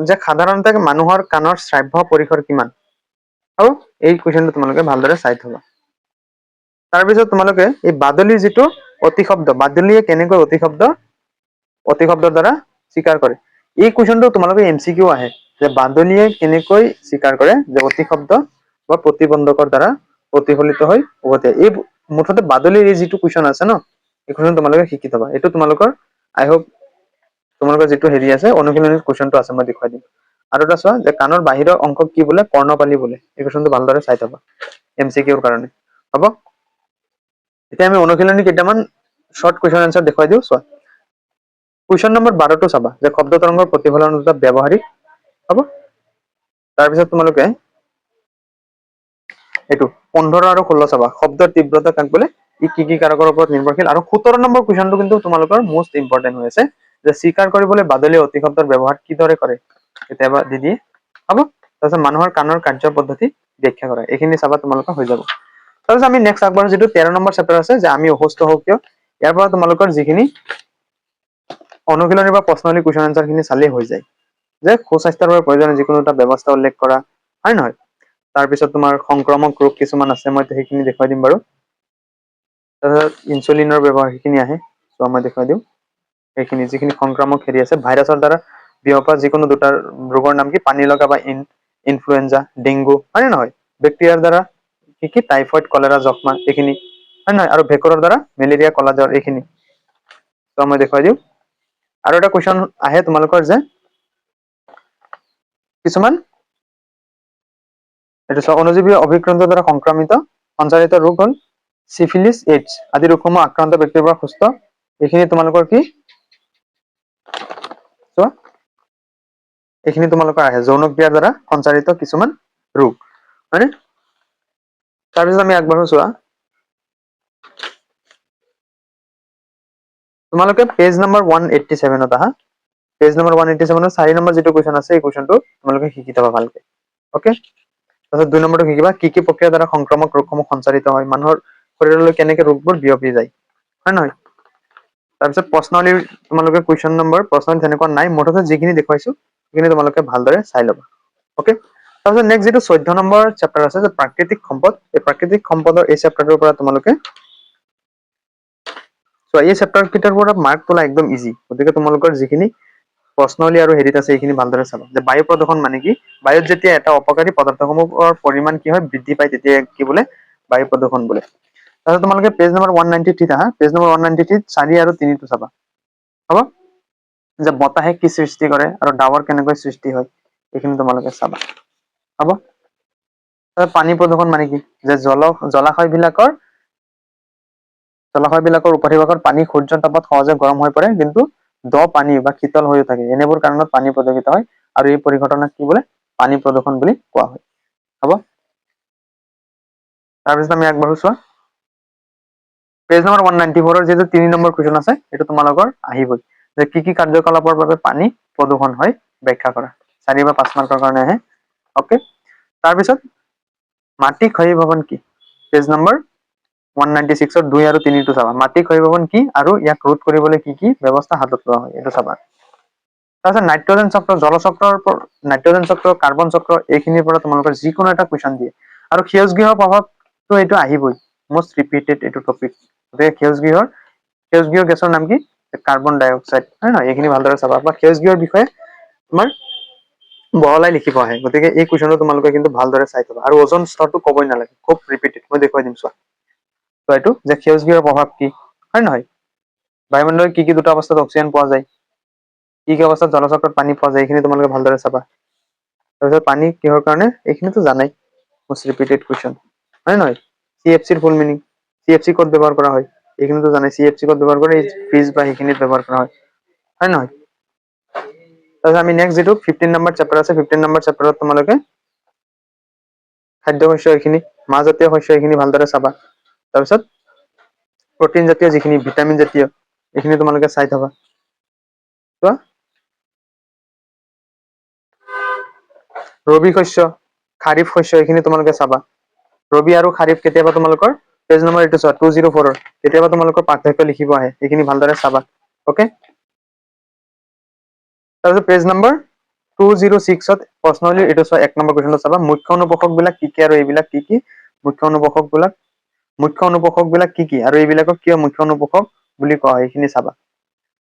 যে সাধাৰণতে মানুহৰ কাণৰ শ্ৰাব্য পৰিসৰ কিমান? আৰু এই কুৱেশ্যনটো তোমালোকে ভালদৰে চাই থবা। তাৰপিছত তোমালোকে এই বাদুলিৰ যিটো অতিশব্দ, বাদুলিয়ে কেনেকৈ অতিশব্দৰ দ্বাৰা স্বীকাৰ কৰে। এই কুৱেশ্যনটো তোমালোকে MCQ আহে, যে বাদুলিয়ে কেনেকৈ স্বীকাৰ কৰে যে অতিশব্দ বা প্ৰতিবন্ধকৰ দ্বাৰা প্ৰতিফলিত হৈ উভতে। এই মুঠতে বাদুলিৰ এই যিটো কুৱেশ্যন আছে ন, এই কুৱেশ্যন তোমালোকে শিকি থবা। এইটো তোমালোকৰ আই হোপ তোমালোকৰ যিটো হেৰি আছে অনুশীলনীৰ কুৱেশ্যনটো আছে, মই দেখুৱাই দিম। আৰু এটা চোৱা, যে কাণৰ বাহিৰৰ অংশক কি বোলে? কৰ্ণপালি বোলে। এই কুৱেশ্যনটো ভালদৰে চাই থবা MCQৰ কাৰণে। হ'ব, এতিয়া আমি অনুশীলনী কেইটামান শৰ্ট কুৱেশ্যন এনচাৰ দেখুৱাই দিওঁ। চোৱা কুৱেশ্যন নম্বৰ 12টো চাবা, যে শব্দ তৰংগৰ প্ৰতিফলন দুটা ব্যৱহাৰিক। হ'ব, তাৰপিছত তোমালোকে এইটো 15 আৰু 16 চাবা, শব্দৰ তীব্ৰতা কাক বোলে? ই কি কি কাৰকৰ ওপৰত নিৰ্ভৰশীল। আৰু 17 নম্বৰ কুৱেশ্যনটো কিন্তু তোমালোকৰ মোষ্ট ইম্পৰ্টেণ্ট হৈ আছে, যে স্বীকাৰ কৰিবলৈ বাদুলিয়ে অতিশব্দৰ ব্যৱহাৰ কিদৰে কৰে, কেতিয়াবা দি দিয়ে। হ'ব, তাৰপিছত মানুহৰ কাণৰ কাৰ্য পদ্ধতি ব্যাখ্যা কৰা। এইখিনি চাবা, তোমালোকৰ হৈ যাব। তাৰপিছত আমি নেক্সট আগবাঢ়ো, যিটো 13 নম্বৰ চেপ্টাৰ আছে, যে আমি অসুস্থ হওঁ কিয়। ইয়াৰ পৰা তোমালোকৰ যিখিনি অনুশীলনী বা প্ৰশ্নাৱলী কুৱেশ্যন এনচাৰ খিনি চালেই হৈ যায়, যে সুস্বাস্থ্যৰ বাবে প্ৰয়োজনীয় যিকোনো এটা ব্যৱস্থা উল্লেখ কৰা, হয় নহয়। তাৰপিছত তোমাৰ সংক্ৰমক ৰোগ কিছুমান আছে, মই সেইখিনি দেখুৱাই দিম বাৰু। তাৰপিছত ইনচুলিনৰ ব্যৱহাৰ সেইখিনি আহে, চোৱা মই দেখুৱাই দিওঁ। সেইখিনি যিখিনি সংক্ৰামক হেৰি আছে, ভাইৰাছৰ দ্বাৰা বিয়পা যিকোনো দুটা ৰোগৰ নাম কি? পানী লগা বা ইনফ্লুৱেঞ্জা, ডেংগু, হয় নে নহয়। বেক্টেৰিয়াৰ দ্বাৰা কি কি? টাইফইড, কলেৰা, যক্ষ্মা, এইখিনি, হয় নহয়। আৰু ভেকুৰৰ দ্বাৰা মেলেৰিয়া, কলা জ্বৰ, এইখিনি। চোৱা মই দেখুৱাই দিওঁ। আৰু এটা কুৱেশ্যন আহে তোমালোকৰ, যে কিছুমান এইটো চোৱা, অনুজীৱী অভিক্ৰান্তৰ দ্বাৰা সংক্ৰমিত সঞ্চাৰিত ৰোগ হ'ল চিফিলিছ, এইডছ আদি ৰোগসমূহ আক্ৰান্ত ব্যক্তিৰ পৰা সুস্থ। এইখিনি তোমালোকৰ কি? চোৱা এইখিনি তোমালোকৰ আহে, যৌন ক্ৰিয়াৰ দ্বাৰা সঞ্চাৰিত কিছুমান ৰোগ, হয়নে। তাৰপিছত আমি আগবাঢ়ো। চোৱা তোমালোকে পেজ নম্বৰ 187ত আহা। পেজ নম্বৰ 187ত 4 নম্বৰ যিটো কুৱেশ্যন আছে, এই কুৱেশ্যনটো তোমালোকে শিকি থবা ভালকে। ওকে, তাৰপিছত 2 নম্বৰটো শিকিবা, কি কি প্ৰক্ৰিয়াৰ দ্বাৰা সংক্ৰামক ৰোগসমূহ সঞ্চাৰিত হয়, মানুহৰ শৰীৰলৈ কেনেকে ৰোগবোৰ বিয়পি যায়, হয় নহয়। তাৰপিছত প্ৰশ্নাৱলীৰ তোমালোকে কুৱেশ্যন নম্বৰ, প্ৰশ্নাৱলী তেনেকুৱা নাই, মুঠতে যিখিনি দেখুৱাইছো সেইখিনি তোমালোকে ভালদৰে চাই ল'বা। ওকে, তাৰপিছত নেক্সট যিটো 14 নম্বৰ চেপ্টাৰ আছে, যে প্ৰাকৃতিক সম্পদ। এই প্ৰাকৃতিক সম্পদৰ এই চেপ্টাৰটোৰ পৰা তোমালোকে চোৱা, এই চেপ্টাৰ কেইটাৰ পৰা মাৰ্ক তোলা একদম ইজি। গতিকে তোমালোকৰ যিখিনি প্ৰশ্নাৱলী আৰু হেৰিত আছে, এইখিনি ভালদৰে চাবা। যে বায়ু প্ৰদূষণ মানে কি? বায়ুত যেতিয়া এটা অপকাৰী পদাৰ্থসমূহৰ পৰিমাণ কি হয়? বৃদ্ধি পায়, তেতিয়া কি বোলে? বায়ু প্ৰদূষণ বোলে। তাৰপিছত তোমালোকে পেজ নম্বৰ 193 আহা। পেজ নম্বৰ 193 4 আৰু 3টো চাবা। হ'ব, যে বতাহে কি সৃষ্টি কৰে আৰু ডাৱৰ কেনেকৈ সৃষ্টি হয়, এইখিনি তোমালোকে চাবা। হ'ব, পানী প্ৰদূষণ মানে কি? যে জলাশয়বিলাকৰ উপৰিভাগৰ পানী সূৰ্যৰ তাপত সহজে গৰম হৈ পৰে, কিন্তু দ পানী বা শীতল হৈ থাকে। এনেবোৰ কাৰণত পানী প্ৰদূষিত হয়, আৰু এই পৰিঘটনাক কি বোলে? পানী প্ৰদূষণ বুলি কোৱা হয়। হ'ব, তাৰপিছত আমি আগবাঢ়ো। চোৱা পেজ নম্বৰ 194 যেটো 3 নম্বৰ কোৱেশ্চন আছে এটো তোমালোকৰ আহিবই যে কি কাৰ্যকলাপৰ বাবে পানী প্ৰদূষণ হয় ব্যাখ্যা কৰা 4 বা 5 মাৰ্কৰ কাৰণে আহে ওকে তাৰ পিছত মাটি ক্ষয় ভৱন কি পেজ নম্বৰ 196 ৰ 2 আৰু 3 টো চাবা মাটি ক্ষয় ভৱন কি আৰু ইয়াক ৰোধ কৰিবলৈ কি ব্যৱস্থা হাতত লোৱা হয় এটো চাবা তাৰপিছত নাইট্ৰজেন চক্ৰ জল চক্ৰৰ নাইট্ৰজেন চক্ৰ কাৰ্বন চক্ৰ এইখিনিৰ পৰা তোমালোকৰ যিকোনো এটা কোৱেশ্চন দিয়ে আৰু সেউজগৃহ প্ৰভাৱটো এটো আহিবই মোস্ট ৰিপিটেড এটো টপিক যে সেউজগৃহ গেছৰ নাম কি কাৰ্বন ডাই অক্সাইড হয় না এইখিনি ভালদৰে চাবা বা সেউজগৃহৰ বিষয়ে তোমাৰ বহলাই লিখিব আহে গতিকে এই কোৱেশ্চনটো তোমালোকে কিন্তু ভালদৰে চাই থবা আৰু ওজন স্তৰটো কবই নালাগে খুব ৰিপিটেড মই দেখুৱাই দিম চোৱা তো এইটো যে সেউজগৃহৰ প্ৰভাৱ কি হয় নহয় বায়ুমণ্ডলত কি দুটা অৱস্থাত অক্সিজেন পোৱা যায় কি অৱস্থাত জলচক্ৰত পানী পোৱা যায় এইখিনি তোমালোকে ভালদৰে চাবা তাৰপিছত পানী কিহৰ কাৰণে এইখিনিতো জানাই মোস্ট ৰিপিটেড কোৱেশ্চন হয় নহয় CFC ৰ ফুল মিনিং CFC ক'ত ব্যৱহাৰ কৰা হয় এইখিনিতো জানাই CFC ক'ত ব্যৱহাৰ কৰে ফ্ৰিজ বা এইখিনিত ব্যৱহাৰ কৰা হয় নহয় তাৰপিছত আমি নেক্সট যেটো 15 নম্বৰ চেপ্টাৰ আছে 15 নম্বৰ চেপ্টাৰত তোমালোকে খাদ্য শস্য এইখিনি মাছ জাতীয় শস্য এইখিনি ভালদৰে চাবা তাৰপিছত প্ৰটিন জাতীয় যিখিনি ভিটামিন জাতীয় এইখিনি তোমালোকে চাই থবা তো ৰবি শস্য খাৰিফ শস্য এইখিনি তোমালোকে চাবা ৰবি আৰু খাৰিফ কেতিয়াবা তোমালোকৰ পেজ নম্বৰ এইটো চোৱা 204 ৰ কেতিয়াবা তোমালোকৰ পাৰ্থক্য লিখিব আহে এইখিনি ভালদৰে চাবা ওকে তাৰপিছত পেজ নম্বৰ 206 ত প্ৰশ্নলি এইটো চোৱা 1 নম্বৰ কোৱেশ্চনটো চাবা মুখ্য অনুপোষক বিলাক কি আৰু এইবিলাক কি মুখ্য অনুপোষক বিলাক কি আৰু এইবিলাকক কিয় মুখ্য অনুপোষক বুলি কোৱা হয় এইখিনি চাবা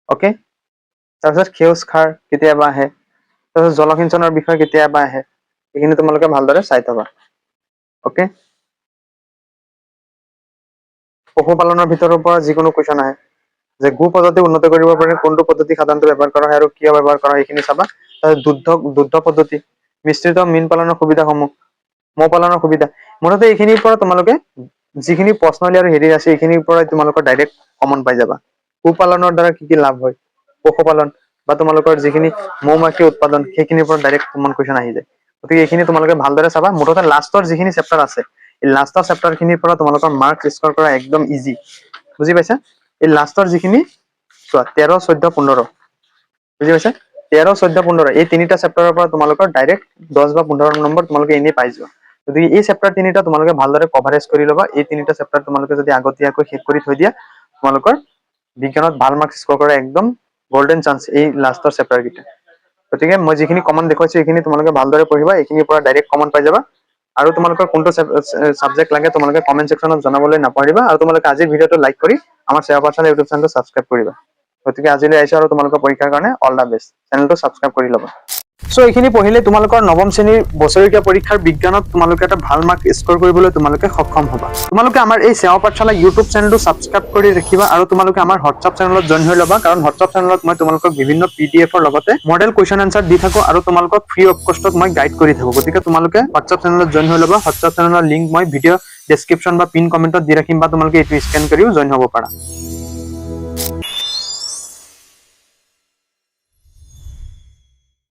ওকে তাৰপিছত সেউজ খাৰ কেতিয়াবা আহে তাৰপিছত জলসিঞ্চনৰ বিষয় কেতিয়াবা আহে এইখিনি তোমালোকে ভালদৰে চাই থবা ওকে পশুপালনৰ ভিতৰৰ পৰা যিকোনো কোৱেশ্চন আহে যে গো পদ্ধতি উন্নত কৰিব পাৰে কোনটো পদ্ধতি সাধাৰণতে ব্যৱহাৰ কৰা হয় আৰু কিয় ব্যৱহাৰ কৰা হয় এইখিনি চাবা দুগ্ধ পদ্ধতি মিশ্ৰিত মীন পালনৰ সুবিধাসমূহ মৌ পালনৰ সুবিধা মুঠতে এইখিনিৰ পৰা তোমালোকে যিখিনি প্ৰশ্নলি আৰু হেৰি আছে এইখিনিৰ পৰা তোমালোকৰ ডাইৰেক্ট কমন পাই যাবা গোপালনৰ দ্বাৰা কি লাভ হয় পশুপালন বা তোমালোকৰ যিখিনি মৌ মাখি উৎপাদন সেইখিনিৰ পৰা ডাইৰেক্ট কমন কোৱেশ্চন আহি যায় গতিকে এইখিনি তোমালোকে ভালদৰে চাবা মুঠতে লাষ্টৰ যিখিনি চেপ্টাৰ আছে এই লাষ্টৰ চেপ্টাৰ খিনিৰ পৰা তোমালোকৰ মাৰ্কস স্কোৰ কৰা একদম ইজি বুজি পাইছা এই লাষ্টৰ যিখিনি চোৱা 13 14 15 বুজি পাইছা 13 14 15 এই তিনিটা চেপ্টাৰৰ পৰা তোমালোকৰ ডাইৰেক্ট 10 বা 15 নম্বৰ তোমালোকে এনেই পাই যোৱা গতিকে এই চেপ্টাৰ তিনিটা তোমালোকে ভালদৰে কভাৰেজ কৰি ল'বা এই তিনিটা চেপ্টাৰ তোমালোকে যদি আগতীয়াকৈ শেষ কৰি থৈ দিয়া তোমালোকৰ বিজ্ঞানত ভাল মাৰ্কস স্কোৰ কৰা একদম গোল্ডেন চান্স এই লাষ্টৰ চেপ্টাৰ কেইটা গতিকে মই যিখিনি কমন দেখুৱাইছো এইখিনি তোমালোকে ভালদৰে পঢ়িবা এইখিনিৰ পৰা ডাইৰেক্ট কমন পাই যাবা আৰু তোমালোকৰ কোনটো সাবজেক্ট লাগে তোমালোকে কমেন্ট সেকশনত জনাবলৈ নাপাহৰিবা আৰু তোমালোকে আজিৰ ভিডিঅটো লাইক কৰি আমাৰ সেৱা পাঠশালা ইউটিউব চেনেলটো সাবস্ক্ৰাইব কৰিবা গতিকে আজিলৈ আহিছো আৰু তোমালোকৰ পৰীক্ষাৰ কাৰণে অল দা বেষ্ট চেনেলটো সাবস্ক্ৰাইব কৰি ল'বা সো এইখিনি পঢ়িলে তোমালোকৰ নৱম শ্ৰেণীৰ বছৰীয়া পৰীক্ষাৰ বিজ্ঞানত তোমালোকে এটা ভাল মাৰ্ক স্কোৰ কৰিবলৈ তোমালোকে সক্ষম হ'বা তোমালোকে আমাৰ এই সেৱা পাঠশালা ইউটিউব চেনেলটো সাবস্ক্ৰাইব কৰি ৰাখিবা আৰু তোমালোকে আমাৰ হোৱাটছআপ চেনেলত জয়েন হৈ ল'বা কাৰণ হোৱাটছআপ চেনেলত মই তোমালোকক বিভিন্ন PDF ৰ লগতে মডেল কোৱেশ্চন আনসাৰ দি থাকো আৰু তোমালোকক ফ্ৰী অফ কষ্টত মই গাইড কৰি থাকো গতিকে তোমালোকে হোৱাটছআপ চেনেলত জয়েন হৈ ল'বা হোৱাটছআপ চেনেলৰ লিংক মই ভিডিঅ ডেসক্ৰিপশন বা পিন কমেন্টত দি ৰাখিম বা তোমালোকে এইটো স্ক্যান কৰিও জয়েন হ'ব পাৰা